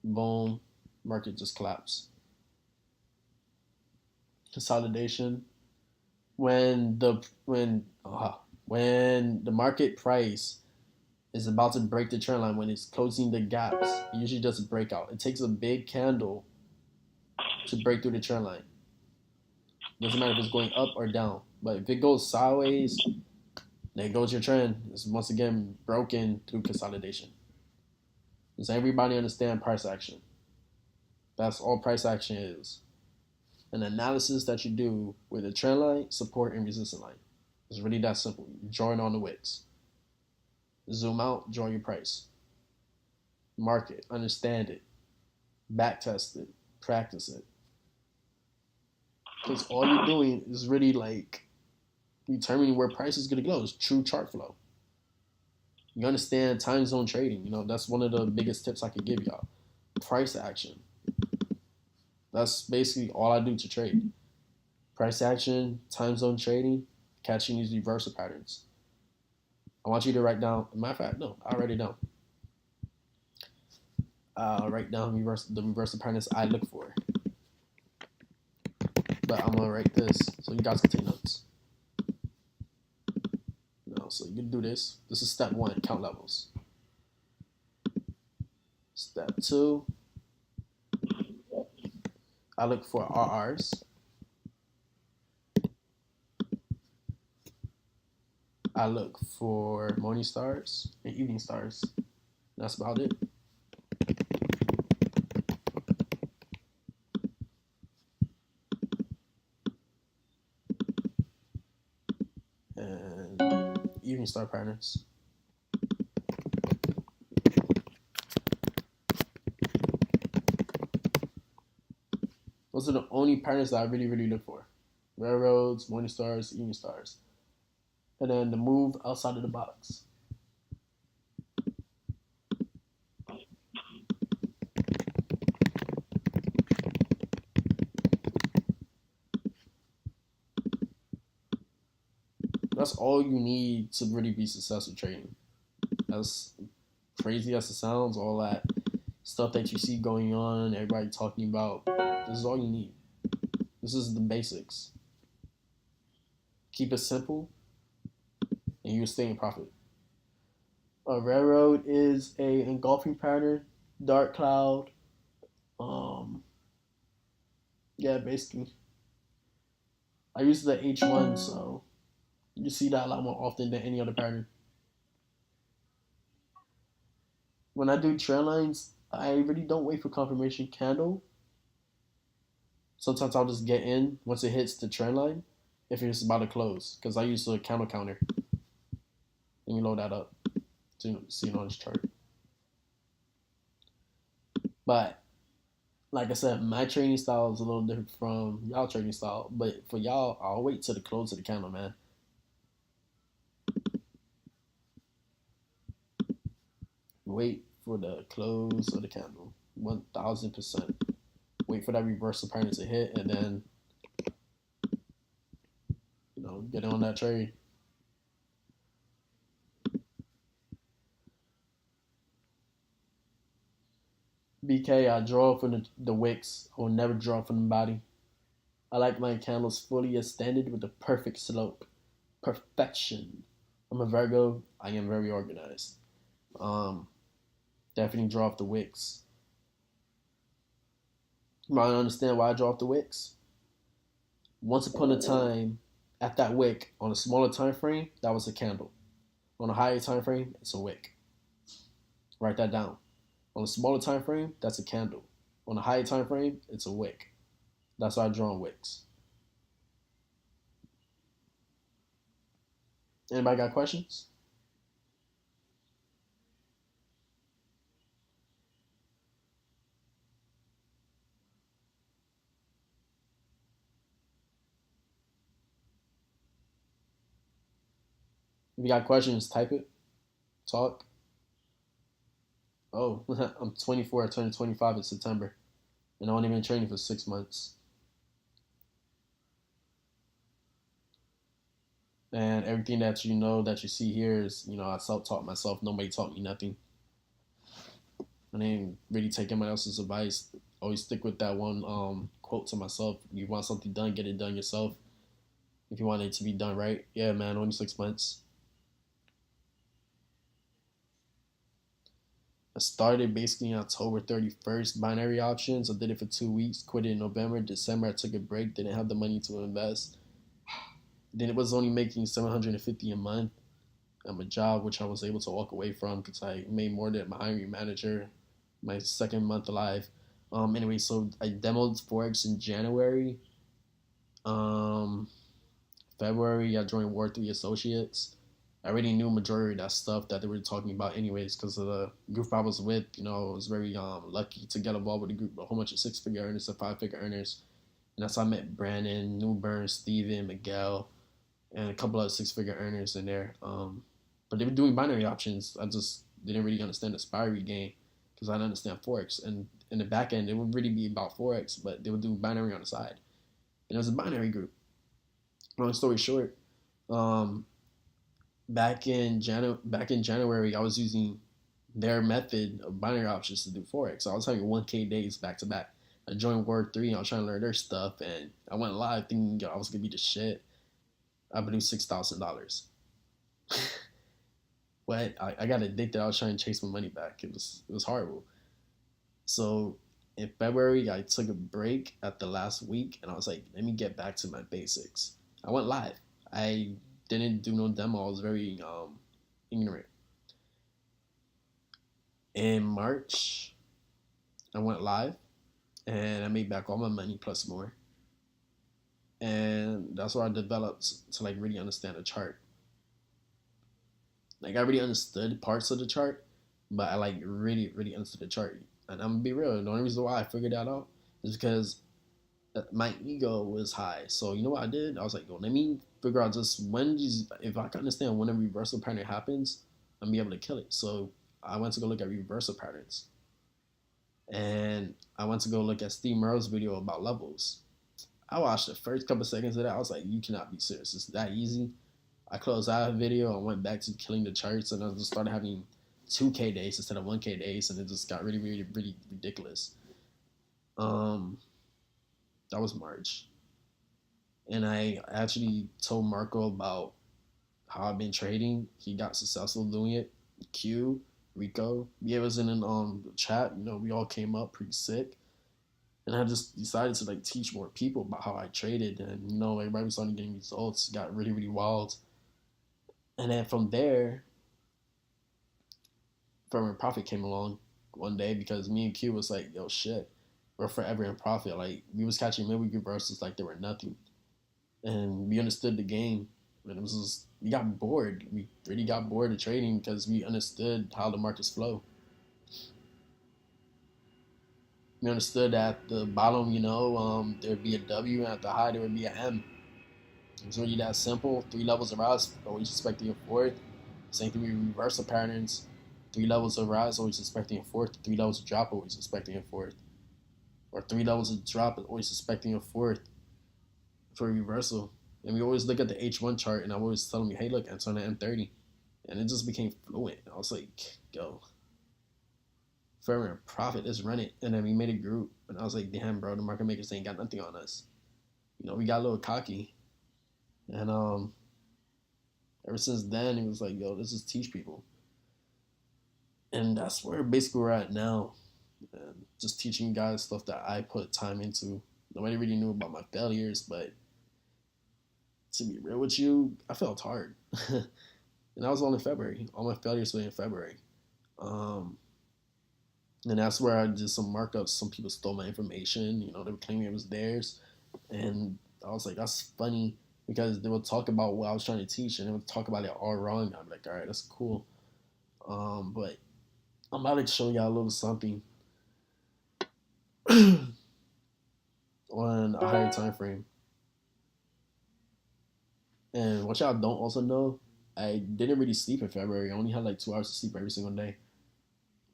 S1: boom, market just collapse. Consolidation. When the market price is about to break the trend line, when it's closing the gaps, it usually does a breakout. It takes a big candle to break through the trend line. Doesn't matter if it's going up or down. But if it goes sideways, there goes your trend. It's once again broken through consolidation. Does everybody understand price action? That's all price action is. An analysis that you do with a trend line, support, and resistance line. It's really that simple. You draw it on the wicks. Zoom out, draw your price. Mark it, understand it, back test it, practice it. Because all you're doing is really like determining where price is going to go. It's true chart flow. You understand time zone trading. That's one of the biggest tips I could give y'all. Price action. That's basically all I do to trade. Price action, time zone trading, catching these reversal patterns. I want you to write down, matter of fact, no, I'll write it down. I'll write down the reversal patterns I look for. But I'm going to write this so you guys can take notes. So you can do this. This is step 1, count levels. Step 2, I look for RRs. I look for morning stars and evening stars. That's about it. And evening star patterns. Those are the only patterns that I really, really look for. Railroads, morning stars, evening stars. And then the move outside of the box. That's all you need to really be successful trading. As crazy as it sounds, all that stuff that you see going on, everybody talking about, this is all you need. This is the basics. Keep it simple, and you'll stay in profit. A railroad is a engulfing pattern, dark cloud. Yeah, basically. I use the H1, so you see that a lot more often than any other pattern. When I do trend lines, I really don't wait for confirmation candle. Sometimes I'll just get in once it hits the trend line if it's about to close, because I use the candle counter. Let me load that up to see it on this chart. But like I said, my trading style is a little different from y'all trading style. But for y'all, I'll wait till the close of the candle, man. Wait for the close of the candle. 1000%. Wait for that reversal pattern to hit, and then get on that trade. BK, I draw from the wicks. I will never draw from the body. I like my candles fully extended with the perfect slope. Perfection. I'm a Virgo. I am very organized. Um, Definitely draw off the wicks. You might understand why I draw off the wicks. Once upon a time, at that wick on a smaller time frame, that was a candle. On a higher time frame, it's a wick. Write that down. On a smaller time frame, that's a candle. On a higher time frame, it's a wick. That's why I draw on wicks. Anybody got questions? If you got questions, type it. Talk. Oh, I'm 24. I turned 25 in September, and I only been training for 6 months. And everything that you know that you see here is, I self-taught myself. Nobody taught me nothing. I didn't really take anyone else's advice. Always stick with that one quote to myself. You want something done, get it done yourself. If you want it to be done right, yeah, man, only 6 months. I started basically on October 31st, binary options. I did it for 2 weeks, quit it in November. December, I took a break, didn't have the money to invest. Then it was only making $750 a month at my job, which I was able to walk away from because I made more than my hiring manager my second month alive. Anyway, so I demoed Forex in January. Um, February, I joined War 3 Associates. I already knew majority of that stuff that they were talking about anyways because of the group I was with. I was very lucky to get involved with a group, a whole bunch of six-figure earners and five-figure earners. And that's how I met Brandon, Newburn, Steven, Miguel, and a couple of six-figure earners in there. But they were doing binary options. I just didn't really understand the Spirey game because I didn't understand Forex. And in the back end, it would really be about Forex, but they would do binary on the side. And it was a binary group. Long story short, um, back in January, I was using their method of binary options to do Forex. So I was having 1K days back to back. I joined Word 3 and I was trying to learn their stuff, and I went live thinking I was going to be the shit. I produced $6,000. But I got addicted. I was trying to chase my money back. It was horrible. So in February, I took a break at the last week, and I was like, let me get back to my basics. I went live. I didn't do no demo. I was very ignorant. In March, I went live, and I made back all my money plus more. And that's where I developed to like really understand the chart. Like I already understood parts of the chart, but I like really understood the chart. And I'm gonna be real. The only reason why I figured that out is because my ego was high. So you know what I did? I was like, yo, let me figure out just if I can understand when a reversal pattern happens, I'm gonna be able to kill it. So I went to go look at reversal patterns, and I went to go look at Steve Merle's video about levels. I watched the first couple seconds of that. I was like, you cannot be serious. It's that easy. I closed out the video and went back to killing the charts, and I just started having 2K days instead of 1K days, and it just got really ridiculous. Um, that was March, and I actually told Marco about how I've been trading. He got successful doing it. Q, Rico, yeah, it was in the chat. We all came up pretty sick, and I just decided to like teach more people about how I traded, and everybody was starting getting results. It got really wild, and then from there, Firm and Profit came along one day because me and Q was like, yo, shit, we're forever in profit. Like, we was catching midweek reversals like they were nothing. And we understood the game. And it was just, we got bored. We really got bored of trading because we understood how the markets flow. We understood that the bottom, there'd be a W, and at the high, there would be an M. It was really that simple. 3 levels of rise, always expecting a fourth. Same thing with reversal patterns. 3 levels of rise, always expecting a fourth. 3 levels of drop, always expecting a fourth. Or 3 levels of drop, always expecting a fourth for a reversal. And we always look at the H1 chart, and I always tell me, hey, look, it's on the M30. And it just became fluent. I was like, go. Firm and Profit, let's run it. And then we made a group, and I was like, damn, bro, the market makers ain't got nothing on us. We got a little cocky, and ever since then, it was like, yo, let's just teach people, and that's where basically we're at now. And just teaching guys stuff that I put time into. Nobody really knew about my failures, but to be real with you, I felt hard. And that was all in February. All my failures were in February. Um, and that's where I did some markups. Some people stole my information. They were claiming it was theirs. And I was like, that's funny because they would talk about what I was trying to teach and they would talk about it all wrong. I'm like, all right, that's cool. But I'm about to show y'all a little something on a higher time frame. And what y'all don't also know, I didn't really sleep in February. I only had like 2 hours of sleep every single day.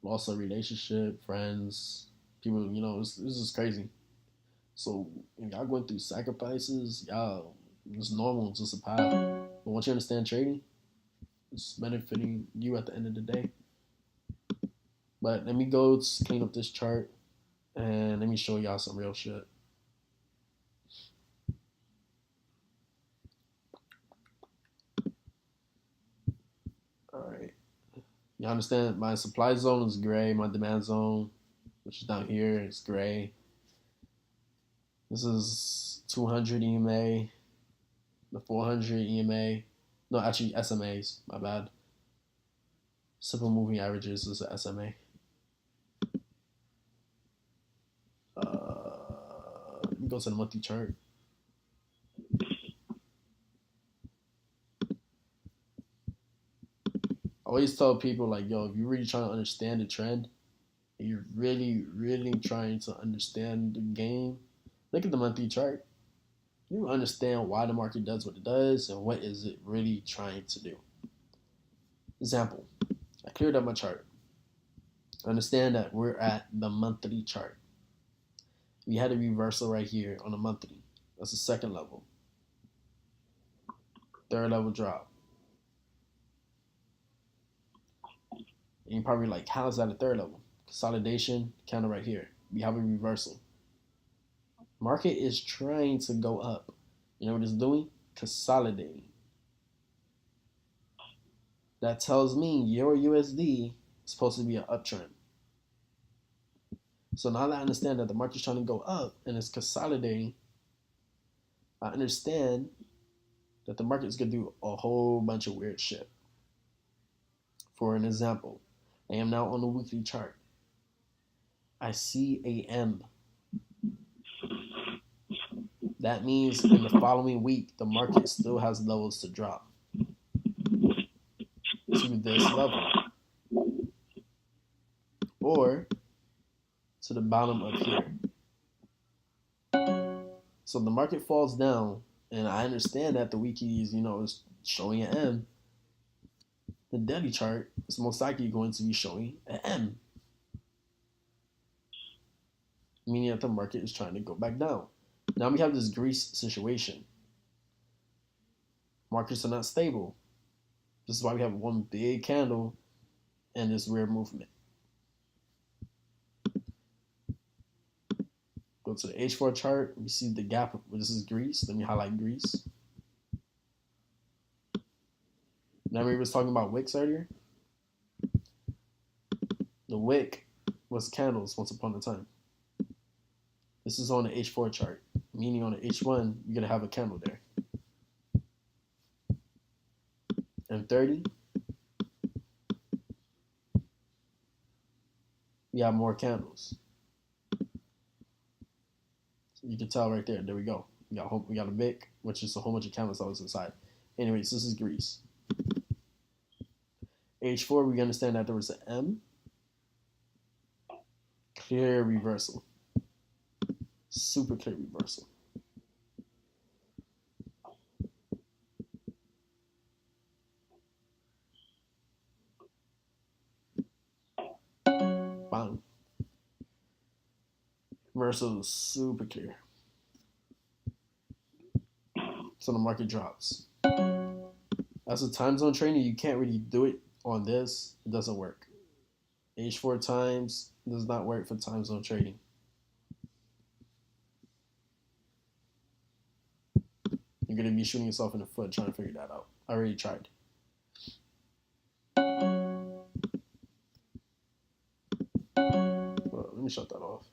S1: Lost a relationship, friends, people. It was just crazy. So y'all going through sacrifices, y'all, it's normal, it's just a path. But once you understand trading, it's benefiting you at the end of the day. But let me go clean up this chart and let me show y'all some real shit. All right. You understand my supply zone is gray, my demand zone, which is down here, is gray. This is 200 EMA, the 400 EMA. No, actually SMAs, my bad. Simple moving averages is a SMA. Let me go to the monthly chart. I always tell people like, yo, if you're really trying to understand the trend, and you're really, really trying to understand the game, look at the monthly chart. You understand why the market does what it does and what is it really trying to do. Example, I cleared up my chart. Understand that we're at the monthly chart. We had a reversal right here on the monthly. That's the second level. Third level drop. And you're probably like, how is that a third level? Consolidation, candle right here. We have a reversal. Market is trying to go up. You know what it's doing? Consolidating. That tells me your USD is supposed to be an uptrend. So now that I understand that the market's trying to go up and it's consolidating, I understand that the market's gonna do a whole bunch of weird shit. For an example, I am now on the weekly chart. I see a M. That means in the following week, the market still has levels to drop to this level or to the bottom of here. So the market falls down, and I understand that the weekly is showing an M. The daily chart is most likely going to be showing an M, meaning that the market is trying to go back down. Now we have this Greece situation. Markets are not stable. This is why we have one big candle and this weird movement. Go to the H4 chart. We see the gap. This is Greece. Let me highlight Greece. Remember we was talking about wicks earlier? The wick was candles once upon a time. This is on the H4 chart, meaning on the H1, you're going to have a candle there. And 30, we have more candles. So you can tell right there. There we go. We got a wick, which is a whole bunch of candles that was inside. Anyways, this is Greece. H4, we understand that there was an M. Clear reversal. Super clear reversal. Bang. Reversal is super clear. So the market drops. As a time zone trader, you can't really do it on this. It doesn't work. H4 times does not work for time zone trading. you're gonna be shooting yourself in the foot trying to figure that out. I already tried. Well, let me shut that off.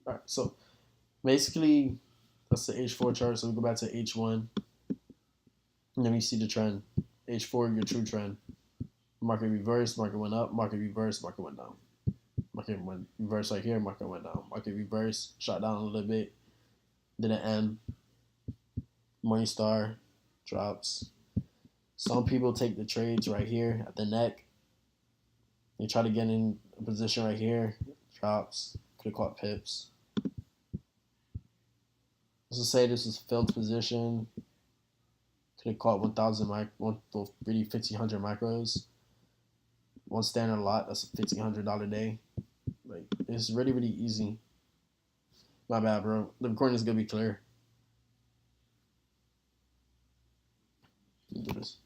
S1: All right, so basically that's the H4 chart. So we go back to H1, and then we see the trend. H4, your true trend. Market reverse, market went up, market reverse, market went down. Market went reverse right here, market went down. Market reverse, shot down a little bit, then an M. Morningstar drops. Some people take the trades right here at the neck. They try to get in a position right here, drops. Could have caught pips. Let's say this is filled position. Could have caught 1,000 really 1,500 micros. One standard lot, that's a $1,500 day. Like, it's really, really easy. My bad, bro. The recording is gonna be clear. Let me do this.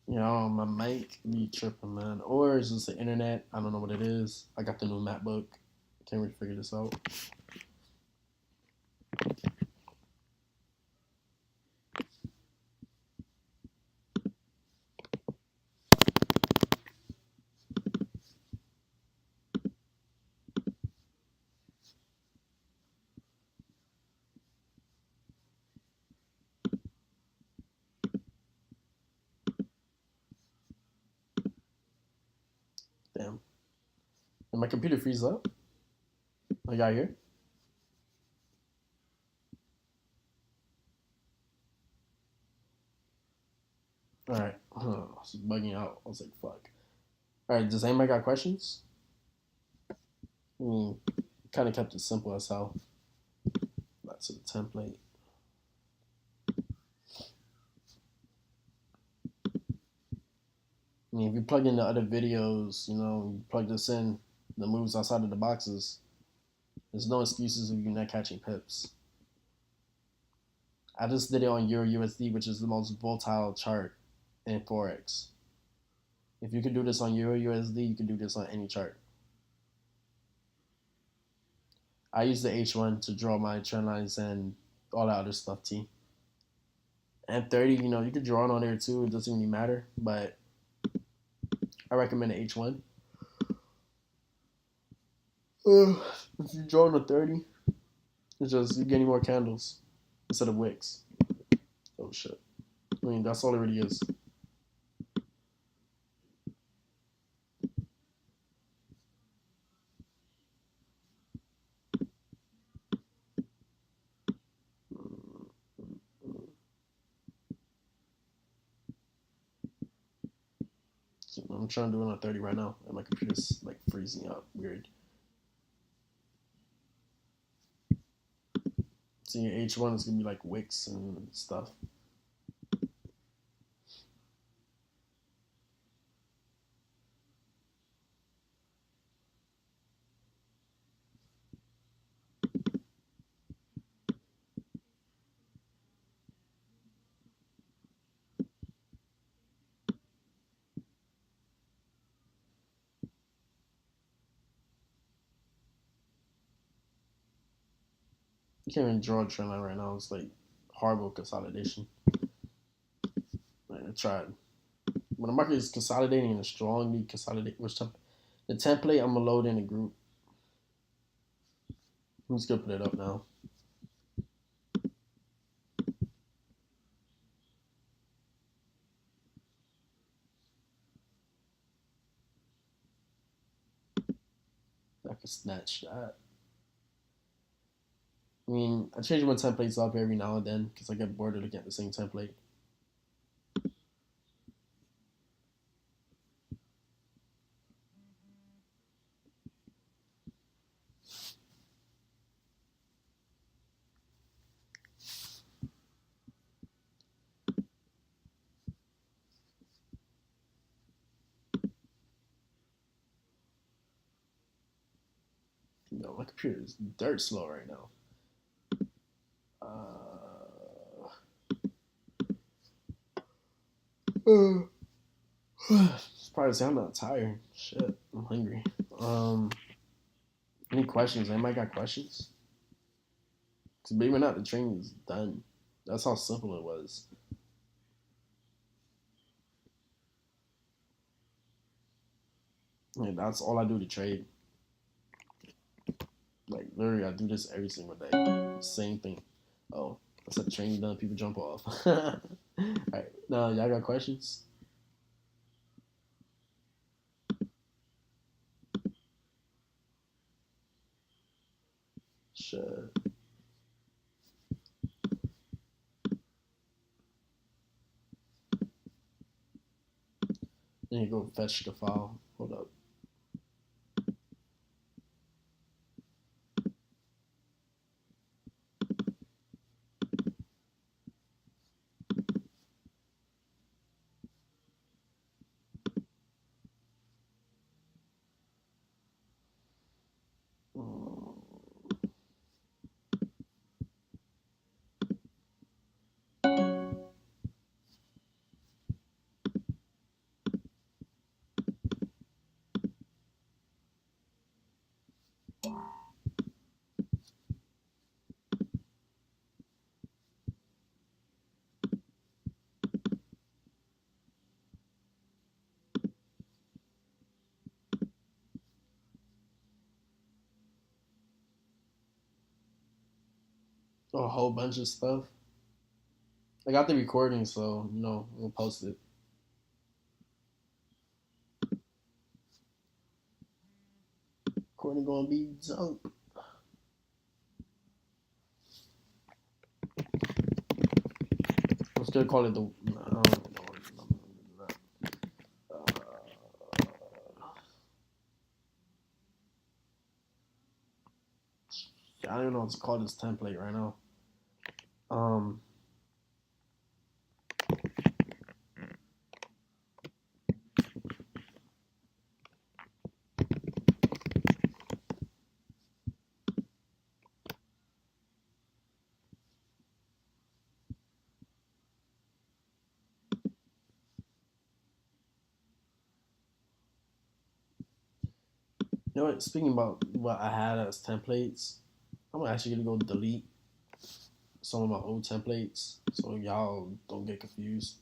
S1: You know, my mic be tripping, man. Or it's just the internet. I don't know what it is. I got the new MacBook. Can't really figure this out. Damn. Did my computer freeze up? I got here. All right. It's bugging out. I was like, fuck. All right. Does anybody got questions? I mean, kind of kept it simple as hell. Back to the template. I mean, if you plug in the other videos, you know, you plug this in, the moves outside of the boxes, there's no excuses if you're not catching pips. I just did it on Euro USD, which is the most volatile chart in Forex. If you can do this on Euro USD, you can do this on any chart. I use the H1 to draw my trend lines and all that other stuff, T. And 30, you know, you could draw it on there too. It doesn't really matter, but I recommend the H1. If you draw on a 30, it's just you're getting more candles instead of wicks. Oh shit. I mean, that's all it really is. So I'm trying to do it on 30 right now, and my computer's like freezing up weird. So your H1 is gonna be like wicks and stuff. You can't even draw a trend line right now. It's like horrible consolidation. Like, I tried. When the market is consolidating and strongly consolidating, the template I'm gonna load in a group. I'm just gonna put it up now. I can snatch that. I mean, I change my templates up every now and then because I get bored of looking at the same template. Yo, my computer is dirt slow right now. Uh, it's probably say I'm not tired. Shit, I'm hungry. Um, any questions? Anybody got questions? Cause believe it or not, the training is done. That's how simple it was. Like that's all I do to trade. Like literally, I do this every single day. Same thing. Oh, I said training done. People jump off. All right, now y'all got questions? Sure. Then you go fetch the file. Hold up. A whole bunch of stuff. I got the recording, so we'll post it. Recording gonna be dope. I'm still call it the. I don't even know what I don't even know what to call this template right now. Um, you know what? Speaking about what I had as templates, I'm actually gonna go delete some of my old templates so y'all don't get confused.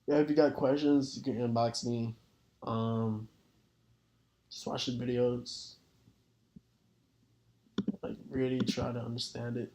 S1: Yeah, if you got questions, you can inbox me. Um, just watch the videos. Like really try to understand it.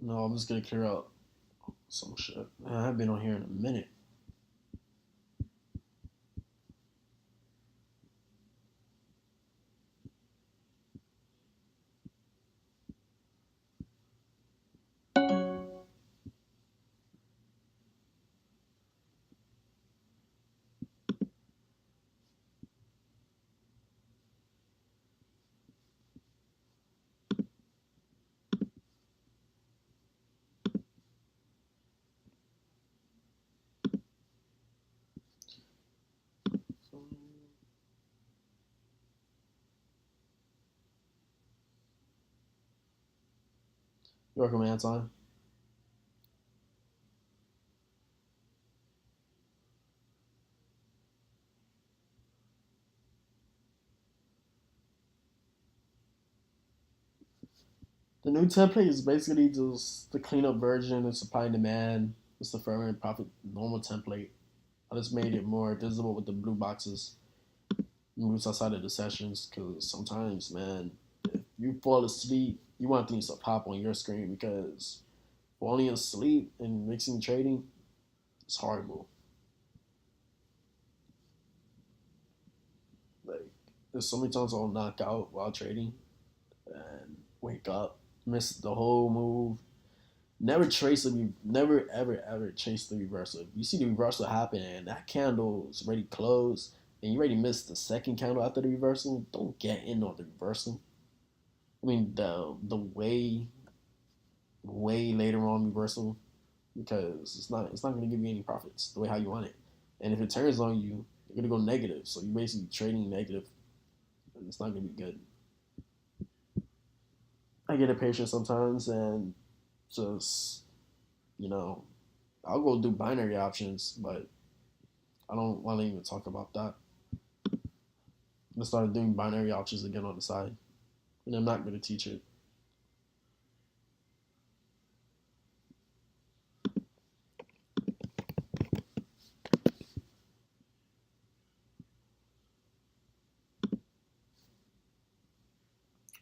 S1: No, I'm just gonna clear out some shit. Man, I haven't been on here in a minute. You welcome, Anton. The new template is basically just the cleanup version of supply and demand. It's the firm and profit normal template. I just made it more visible with the blue boxes. Moves outside of the sessions because sometimes, man, if you fall asleep, you want things to pop on your screen because falling asleep and mixing trading, it's horrible. Like there's so many times I'll knock out while trading and wake up, miss the whole move. Never ever chase the reversal. If you see the reversal happen and that candle is already closed and you already missed the second candle after the reversal, don't get in on the reversal. I mean the way later on reversal because it's not gonna give you any profits the way how you want it. And if it turns on you, you're gonna go negative. So you're basically trading negative. And it's not gonna be good. I get impatient sometimes and just you know I'll go do binary options, but I don't want to even talk about that. I started doing binary options again on the side, and I'm not going to teach it.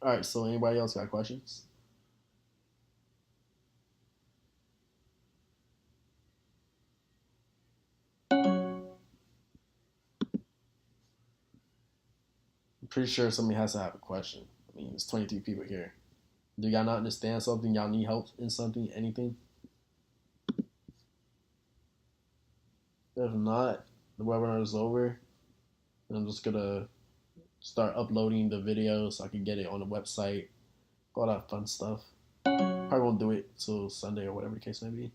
S1: All right, so anybody else got questions? I'm pretty sure somebody has to have a question. I mean, there's 23 people here. Do y'all not understand something? Y'all need help in something? Anything? If not, the webinar is over, and I'm just gonna start uploading the video so I can get it on the website. All that fun stuff. Probably won't do it till Sunday or whatever the case may be,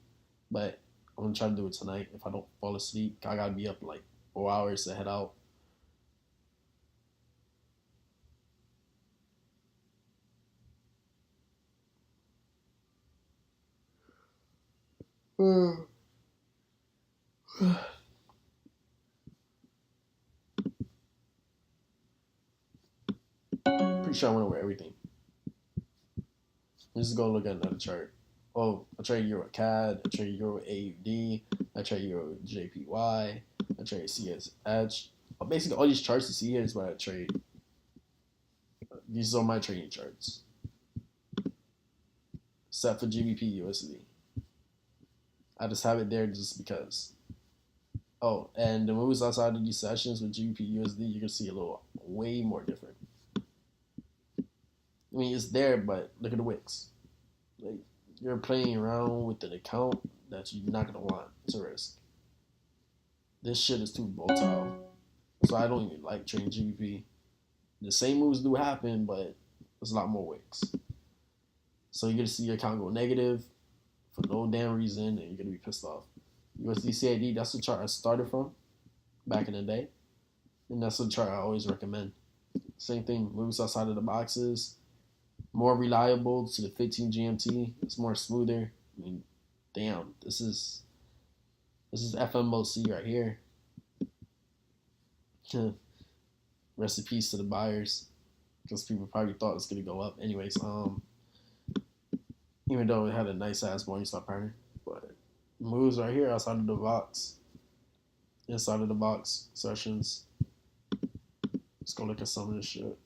S1: but I'm gonna try to do it tonight. If I don't fall asleep, I gotta be up like 4 hours to head out. Pretty sure I went over everything. Let's just go look at another chart. Oh, I trade Euro CAD, I trade Euro AUD, I trade Euro JPY, I trade CSH. Basically, all these charts you see here is what I trade. These are my trading charts, except for GBP USD. I just have it there just because. Oh, and the moves outside of these sessions with GBP USD, you can see a little way more different. I mean, it's there, but look at the wicks. Like you're playing around with an account that you're not gonna want to risk. This shit is too volatile, so I don't even like trading GBP. The same moves do happen, but there's a lot more wicks. So you're gonna see your account go negative for no damn reason, and you're gonna be pissed off. USD CAD, that's the chart I started from back in the day, and that's the chart I always recommend. Same thing, moves outside of the boxes, more reliable to the 15 GMT. It's more smoother. I mean, damn, this is FMOC right here. Rest in peace to the buyers, because people probably thought it was gonna go up. Anyways, even though it had a nice ass Morningstar pattern, but moves right here outside of the box, inside of the box sessions. Let's go look at some of this shit.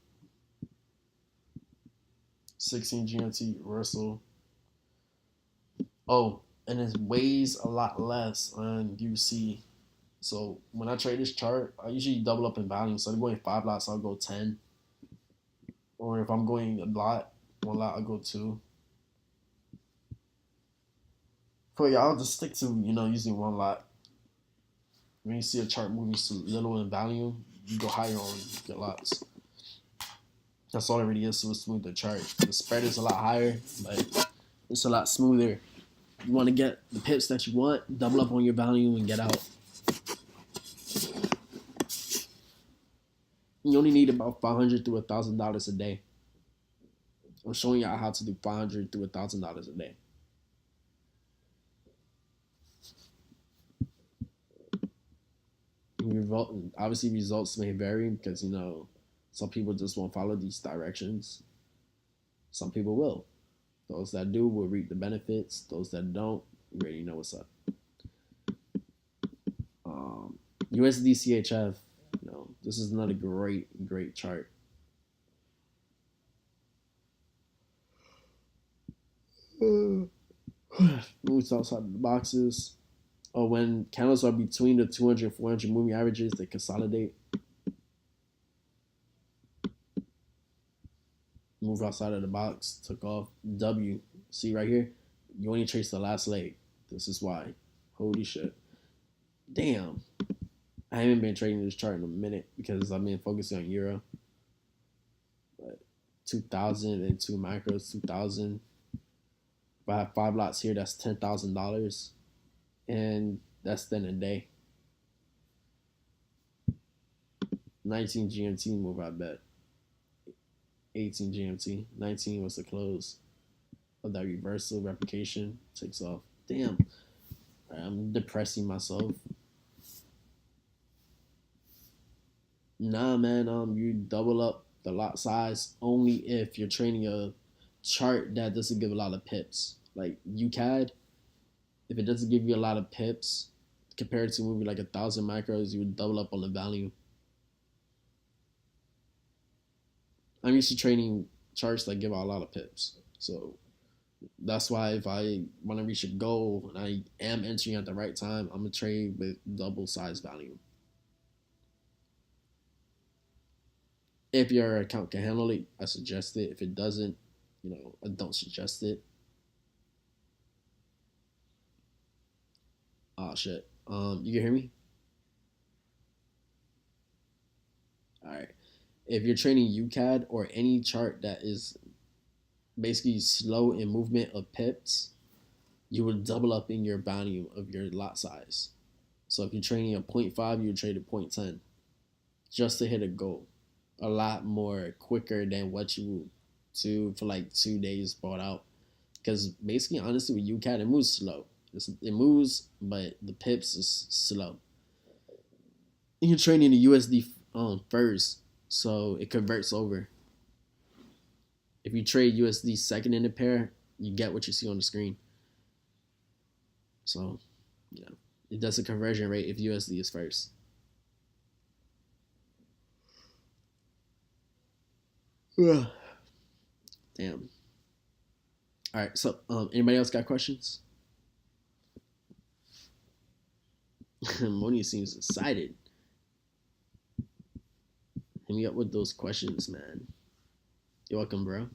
S1: 16 GMT reversal. Oh, and it weighs a lot less on UC. So when I trade this chart, I usually double up in value. So I'm going 5 lots, I'll go 10. Or if I'm going a lot, 1 lot, I'll go 2. For y'all, just stick to using 1 lot. When you see a chart moving too little in value, you go higher on your lots. That's all it really is to smooth the chart. The spread is a lot higher, but it's a lot smoother. You want to get the pips that you want, double up on your value, and get out. You only need about $500 to $1,000 a day. I'm showing y'all how to do $500 to $1,000 a day. Obviously, results may vary because some people just won't follow these directions. Some people will. Those that do will reap the benefits. Those that don't, you already know what's up. USD CHF, this is another great chart. Moves outside of the boxes. Or when candles are between the 200 and 400 moving averages, they consolidate. Move outside of the box, took off. W. See right here? You only trace the last leg. This is why. Holy shit. Damn. I haven't been trading this chart in a minute because I've been focusing on Euro. But 2,000 and two macros, 2,000. If I have 5 lots here, that's $10,000. And that's then a day. 19 GMT move, I bet. 18 GMT. 19 was the close of that reversal replication. Takes off. Damn. I'm depressing myself. Nah, man. You double up the lot size only if you're trading a chart that doesn't give a lot of pips. Like UCAD, if it doesn't give you a lot of pips compared to moving like 1,000 macros, you would double up on the value. I'm used to trading charts that give out a lot of pips. So that's why if I want to reach a goal and I am entering at the right time, I'm going to trade with double size value. If your account can handle it, I suggest it. If it doesn't, I don't suggest it. Oh shit. You can hear me? All right. If you're trading UCAD or any chart that is basically slow in movement of pips, you would double up in your value of your lot size. So if you're trading a 0.5, you would trade a 0.10 just to hit a goal. A lot more quicker than what you would do for like 2 days bought out. Because basically, honestly, with UCAD, it moves slow. It moves, but the pips is slow. And you're trading the USD first, so it converts over. If you trade USD second in the pair, you get what you see on the screen. So, it does a conversion rate if USD is first. Damn. All right. So, anybody else got questions? Moni seems excited. Hit me up with those questions, man. You're welcome, bro.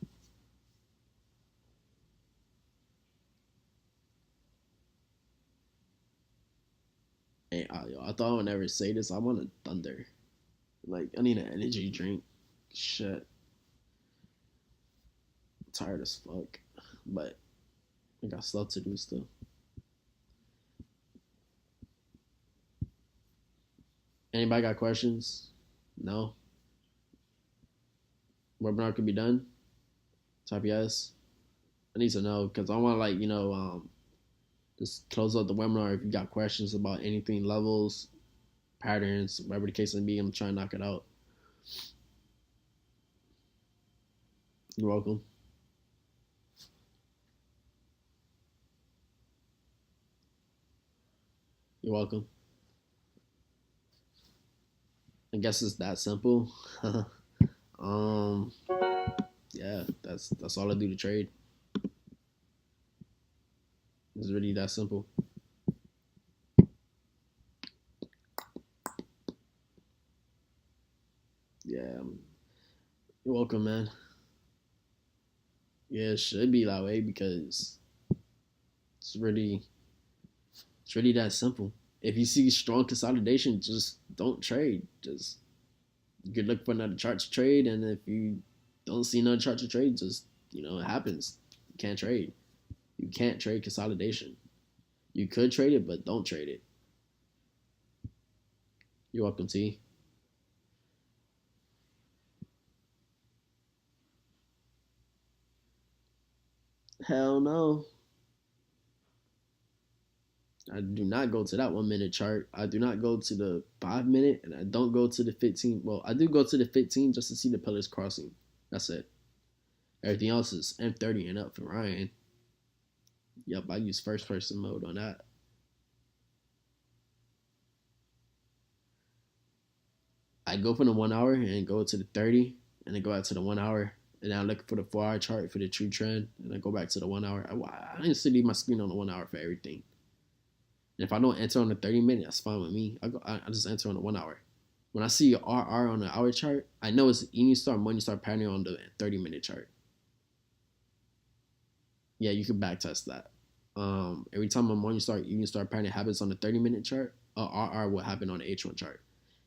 S1: Hey, I thought I would never say this. I want a thunder. Like, I need an energy drink. Shit. I'm tired as fuck. But I got stuff to do still. Anybody got questions? No? Webinar could be done? Type yes. I need to know because I want to just close out the webinar if you got questions about anything, levels, patterns, whatever the case may be. I'm trying to knock it out. You're welcome. You're welcome. I guess it's that simple. Yeah, that's all I do to trade. It's really that simple. Yeah, you're welcome, man. Yeah, it should be that way because it's really that simple. If you see strong consolidation, just don't trade. Just you could look for another chart to trade, and if you don't see another chart to trade, just it happens. You can't trade. You can't trade consolidation. You could trade it, but don't trade it. You're welcome, T. Hell no. I do not go to that 1 minute chart. I do not go to the 5 minute, and I don't go to the 15. Well, I do go to the 15 just to see the pillars crossing. That's it. Everything else is M30 and up for Ryan. Yep, I use first person mode on that. I go from the 1 hour and go to the 30, and then go out to the 1 hour and I look for the 4 hour chart for the true trend, and I go back to the 1 hour. I didn't leave my screen on the 1 hour for everything. And if I don't enter on the 30 minute, that's fine with me. I just enter on the 1 hour. When I see RR on the hour chart, I know it's evening star, morning star pattern on the 30 minute chart. Yeah, you can backtest that. Every time a morning star, evening star pattern happens on the 30 minute chart, a RR will happen on the H1 chart.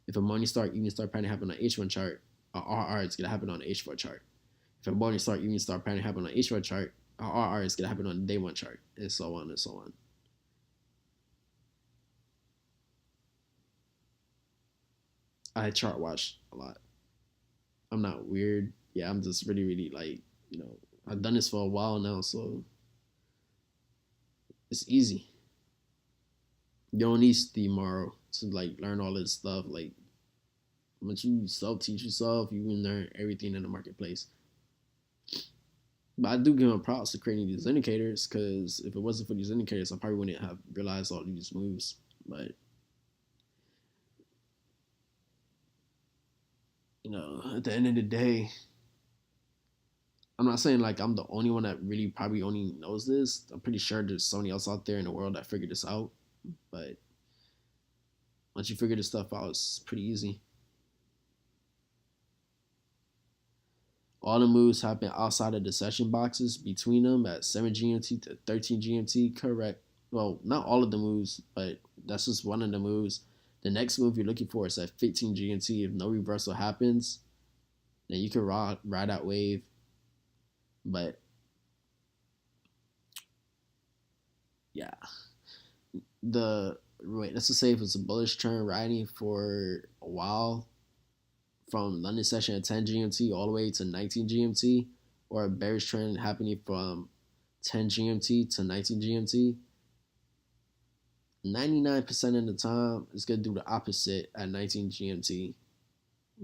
S1: If a morning star, evening star pattern happen on the H1 chart, a RR is gonna happen on the H4 chart. If a morning star, evening star pattern happen on the H4 chart, a RR is gonna happen on the day one chart, and so on and so on. I chart watch a lot. I'm not weird. Yeah, I'm just really, really like, I've done this for a while now, so it's easy. You don't need Steve Morrow to like learn all this stuff. Like, once you self teach yourself, you can learn everything in the marketplace. But I do give him props to creating these indicators, because if it wasn't for these indicators, I probably wouldn't have realized all these moves. But at the end of the day, I'm not saying like I'm the only one that really probably only knows this. I'm pretty sure there's somebody else out there in the world that figured this out. But once you figure this stuff out, it's pretty easy. All the moves happen outside of the session boxes between them at 7 GMT to 13 GMT. Correct. Well, not all of the moves, but that's just one of the moves. The next move you're looking for is at 15 GMT. If no reversal happens, then you can ride that wave. But yeah, let's just say if it's a bullish trend riding for a while, from London session at 10 GMT all the way to 19 GMT, or a bearish trend happening from 10 GMT to 19 GMT, 99% of the time it's going to do the opposite at 19 GMT.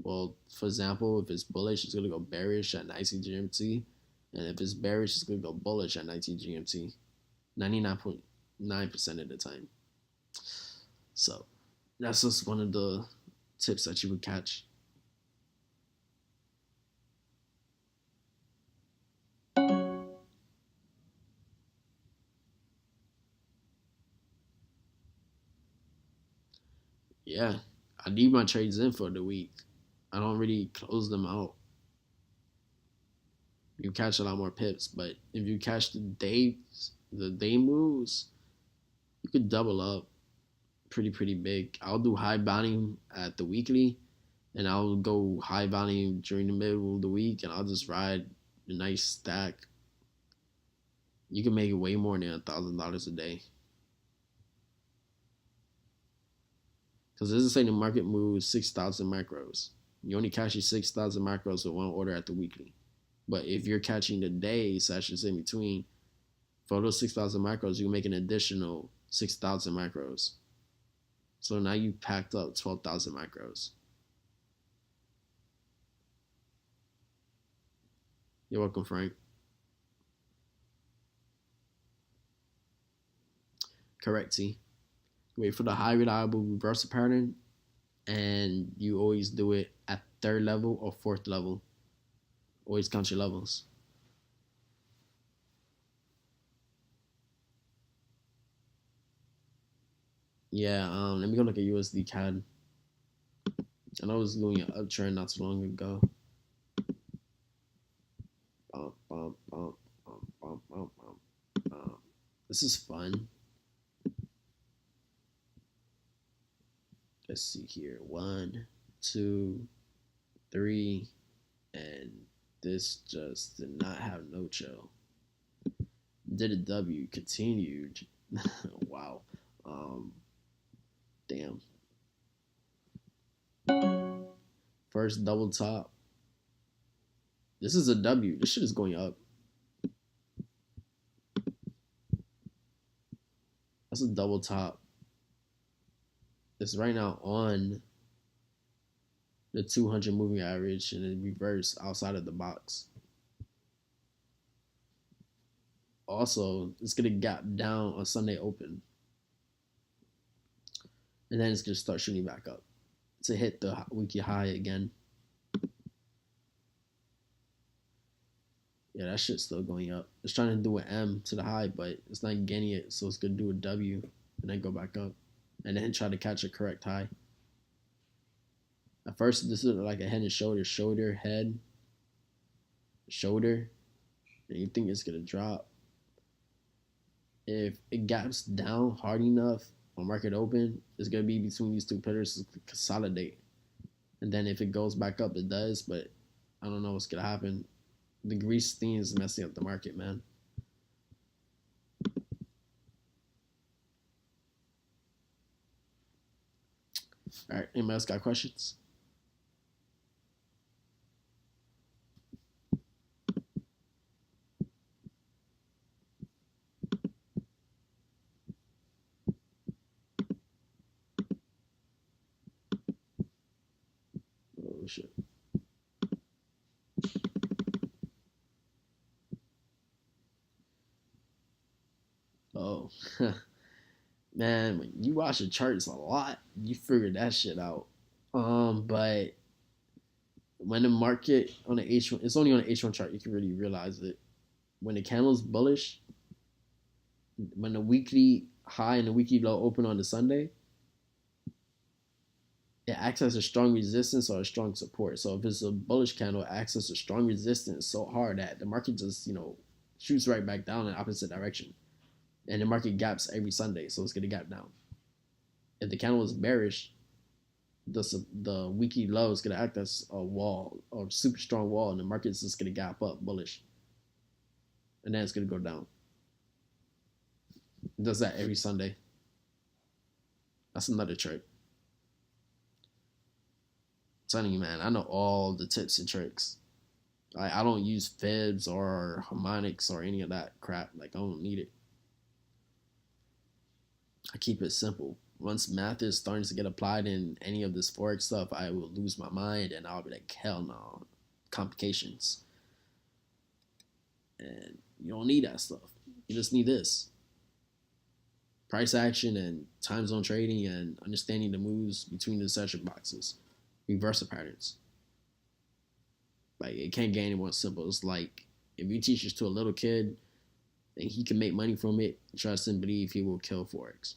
S1: Well, for example, if it's bullish, it's going to go bearish at 19 GMT. And if it's bearish, it's going to go bullish at 19 GMT. 99.9% of the time. So that's just one of the tips that you would catch. Yeah, I leave my trades in for the week. I don't really close them out. You catch a lot more pips, but if you catch the day moves, you could double up pretty big. I'll do high volume at the weekly, and I'll go high volume during the middle of the week, and I'll just ride a nice stack. You can make it way more than $1,000 a day. Because this is saying the market moves 6,000 macros. You only catch your 6,000 macros with one order at the weekly. But if you're catching the day sessions in between, for those 6,000 macros, you make an additional 6,000 macros. So now you packed up 12,000 macros. You're welcome, Frank. Correct, T. Wait for the high reliable reversal pattern, and you always do it at third level or fourth level. Always count your levels. Yeah, let me go look at USD CAD. I know it was doing an uptrend not too long ago. This is fun. Let's see here. 1, 2, 3, and this just did not have no chill. Did a W, continued. Wow. Damn. First double top. This is a W. This shit is going up. That's a double top. It's right now on the 200 moving average and then reverse outside of the box. Also, it's going to gap down on Sunday open. And then it's going to start shooting back up to hit the weekly high again. Yeah, that shit's still going up. It's trying to do an M to the high, but it's not getting it, so it's gonna do a W and then go back up, and then try to catch a correct high. At first, this is like a head and shoulder, shoulder, head, shoulder, and you think it's gonna drop. If it gaps down hard enough on market open, it's gonna be between these two pillars to consolidate. And then if it goes back up, it does, but I don't know what's gonna happen. The grease thing is messing up the market, man. All right, anybody else got questions? Oh shit. Oh, man, when you watch the charts a lot, you figure that shit out. But when the market on the H1, it's only on the H1 chart you can really realize it. When the candle's bullish, when the weekly high and the weekly low open on the Sunday, it acts as a strong resistance or a strong support. So if it's a bullish candle, it acts as a strong resistance so hard that the market just, shoots right back down in the opposite direction. And the market gaps every Sunday, so it's gonna gap down. If the candle is bearish, the weekly low is gonna act as a wall or super strong wall, and the market's just gonna gap up bullish, and then it's gonna go down. It does that every Sunday. That's another trick. I'm telling you, man, I know all the tips and tricks. I don't use fibs or harmonics or any of that crap. Like, I don't need it. I keep it simple. Once math is starting to get applied in any of this Forex stuff, I will lose my mind and I'll be like, hell no, complications. And you don't need that stuff. You just need this: price action and time zone trading and understanding the moves between the session boxes, reversal patterns. Like, it can't get any more simple. It's like if you teach this to a little kid and he can make money from it, trust and believe he will kill Forex.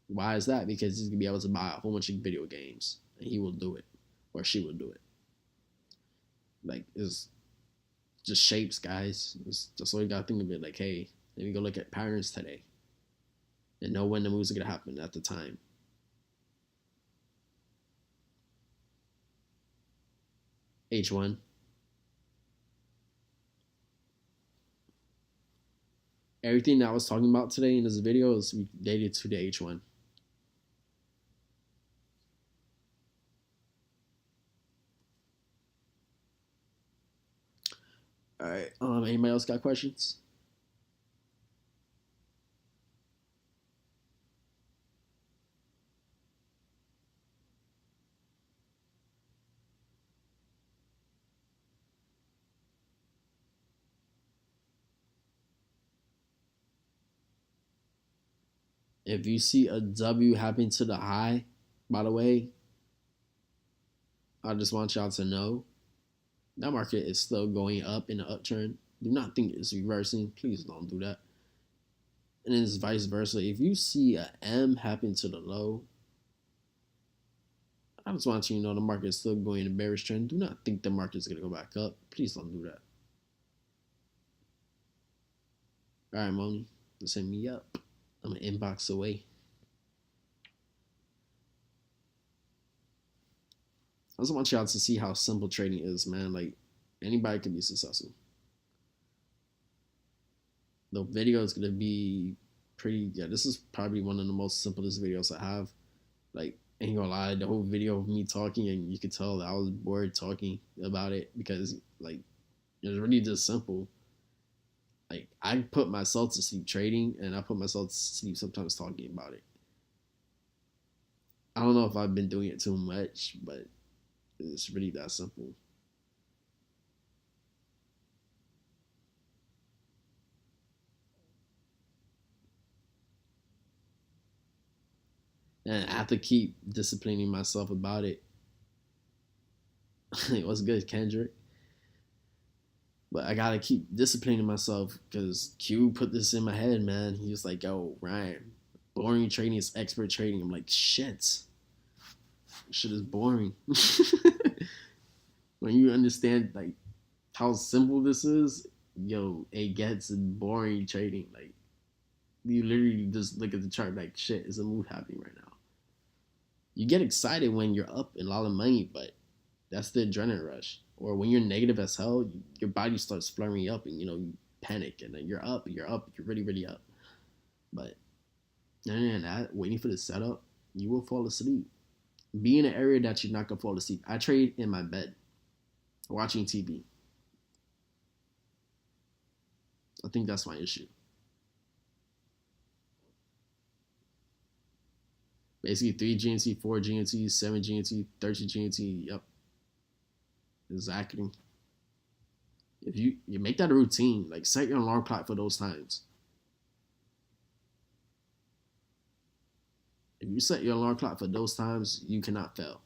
S1: Why is that? Because he's gonna be able to buy a whole bunch of video games and he will do it, or she will do it. Like, it's just shapes, guys. It's just all you gotta think of it. Like, hey, let me go look at patterns today and know when the moves are gonna happen at the time. H1. Everything that I was talking about today in this video is related to the H1. All right. Anybody else got questions? If you see a W happen to the high, by the way, I just want y'all to know that market is still going up in the uptrend. Do not think it's reversing. Please don't do that. And then it's vice versa. If you see a M happen to the low, I just want you to know the market is still going in a bearish trend. Do not think the market is going to go back up. Please don't do that. All right, Moni, just hit me up. I'm an inbox away. I just want y'all to see how simple trading is, man. Like, anybody can be successful. The video is going to be pretty, yeah, this is probably one of the most simplest videos I have. Like, ain't gonna lie, the whole video of me talking, and you could tell that I was bored talking about it because, like, it was really just simple. Like, I put myself to sleep trading, and I put myself to sleep sometimes talking about it. I don't know if I've been doing it too much, but it's really that simple. And I have to keep disciplining myself about it. What's good, Kendrick? But I gotta keep disciplining myself because Q put this in my head, man. He was like, "Yo, Ryan, boring trading is expert trading." I'm like, "Shit, shit is boring." When you understand like how simple this is, yo, it gets boring trading. Like you literally just look at the chart like, "Shit, is a move happening right now?" You get excited when you're up in a lot of money, but that's the adrenaline rush. Or when you're negative as hell, your body starts flaring up, and you panic, and then you're really, really up. But other than that, waiting for the setup, you will fall asleep. Be in an area that you're not gonna fall asleep. I trade in my bed, watching TV. I think that's my issue. Basically, 3 GNT, 4 GNT, 7 GNT, 13 GNT. Yep, exactly. If you make that a routine, like set your alarm clock for those times. If you set your alarm clock for those times, you cannot fail.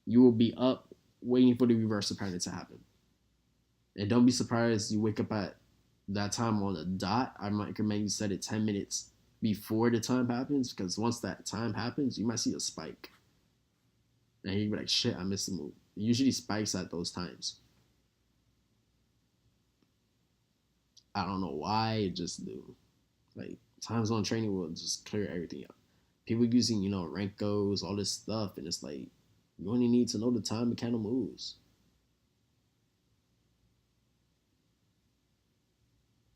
S1: You will be up waiting for the reversal pattern to happen. And don't be surprised you wake up at that time on the dot. I might recommend you set it 10 minutes before the time happens, because once that time happens, you might see a spike. And you'll be like, shit, I missed the move. It usually spikes at those times. I don't know why, it just do. Like, time zone training will just clear everything up. People using, rank goes, all this stuff, and it's like, you only need to know the time the candle moves.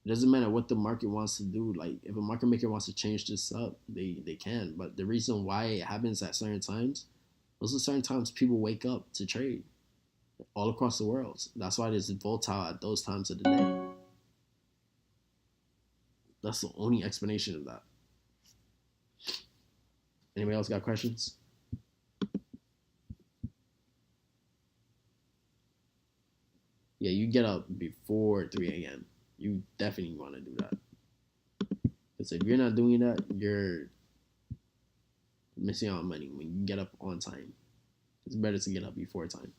S1: It doesn't matter what the market wants to do. Like if a market maker wants to change this up, they can. But the reason why it happens at certain times, those are certain times people wake up to trade all across the world. That's why it's volatile at those times of the day. That's the only explanation of that. Anybody else got questions? Yeah, you get up before 3 a.m. You definitely want to do that. Because if you're not doing that, you're missing out on money when you get up on time. It's better to get up before time.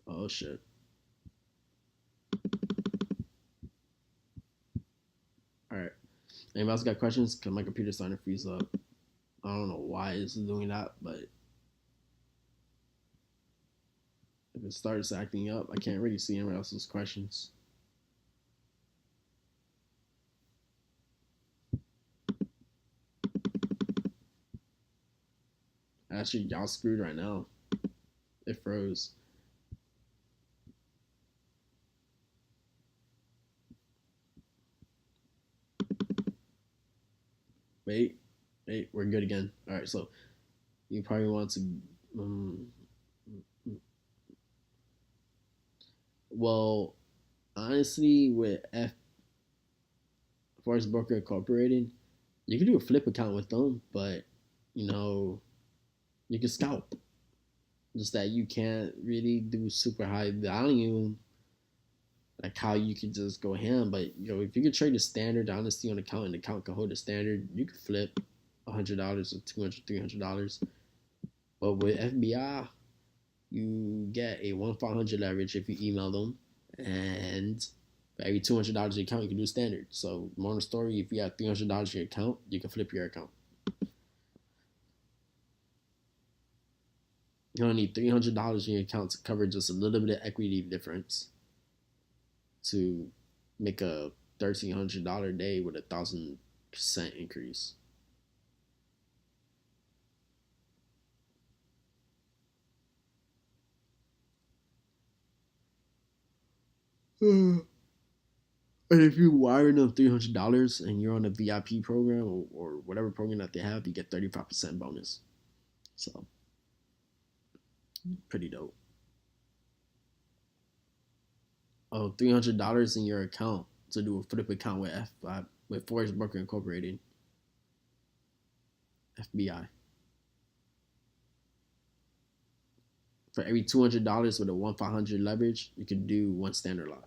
S1: Oh shit. All right. Anybody else got questions? Cause my computer's starting to freeze up. I don't know why it's doing that, but if it starts acting up, I can't really see anyone else's questions. Actually, y'all screwed right now. It froze. Wait, we're good again. All right, so you probably want to. Um, well, honestly, with Forex Broker Incorporated, you can do a flip account with them, but you know you can scalp. Just that you can't really do super high volume, like how you could just go ham. But if you could trade the standard honesty on account and the account can hold the standard, you could flip $100 or $200, $300. But with FBI, you get a 1-500 leverage if you email them, and for every $200 in your account, you can do standard. So, more on the story, if you have $300 in your account, you can flip your account. You only need $300 in your account to cover just a little bit of equity difference to make a $1,300 day with 1,000% increase. And if you wire them $300 and you're on a VIP program or whatever program that they have, you get 35% bonus. So pretty dope. Oh, $300 in your account to do a flip account with with Forex Broker Incorporated, FBI. For every $200 with a 1/500 leverage, you could do one standard lot.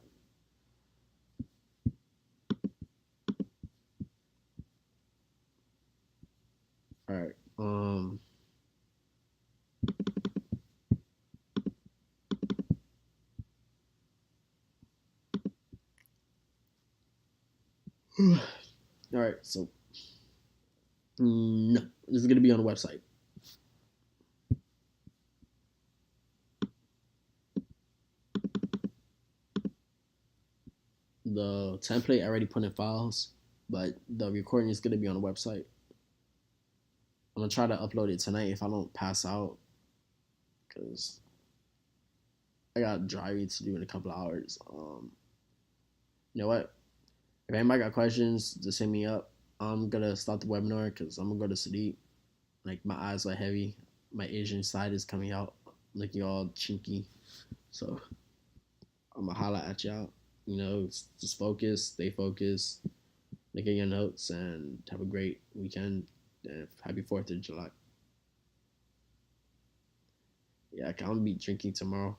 S1: All right. All right. So no, this is gonna be on the website. The template I already put in files, but the recording is gonna be on the website. I'm gonna try to upload it tonight if I don't pass out, because I got dry read to do in a couple of hours. You know what? If anybody got questions, just hit me up. I'm gonna start the webinar because I'm gonna go to sleep. Like my eyes are heavy, my Asian side is coming out, looking all chinky. So I'm gonna holla at y'all. You know, just focus, stay focused, look at your notes, and have a great weekend. And happy 4th of July. Yeah, I'm gonna be drinking tomorrow.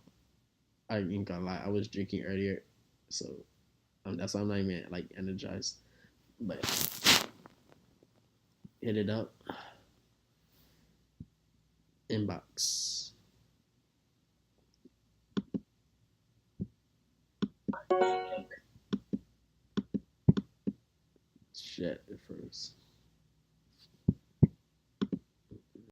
S1: I ain't gonna lie, I was drinking earlier, so that's why I'm not even like energized. But hit it up. Inbox. Shit, it froze.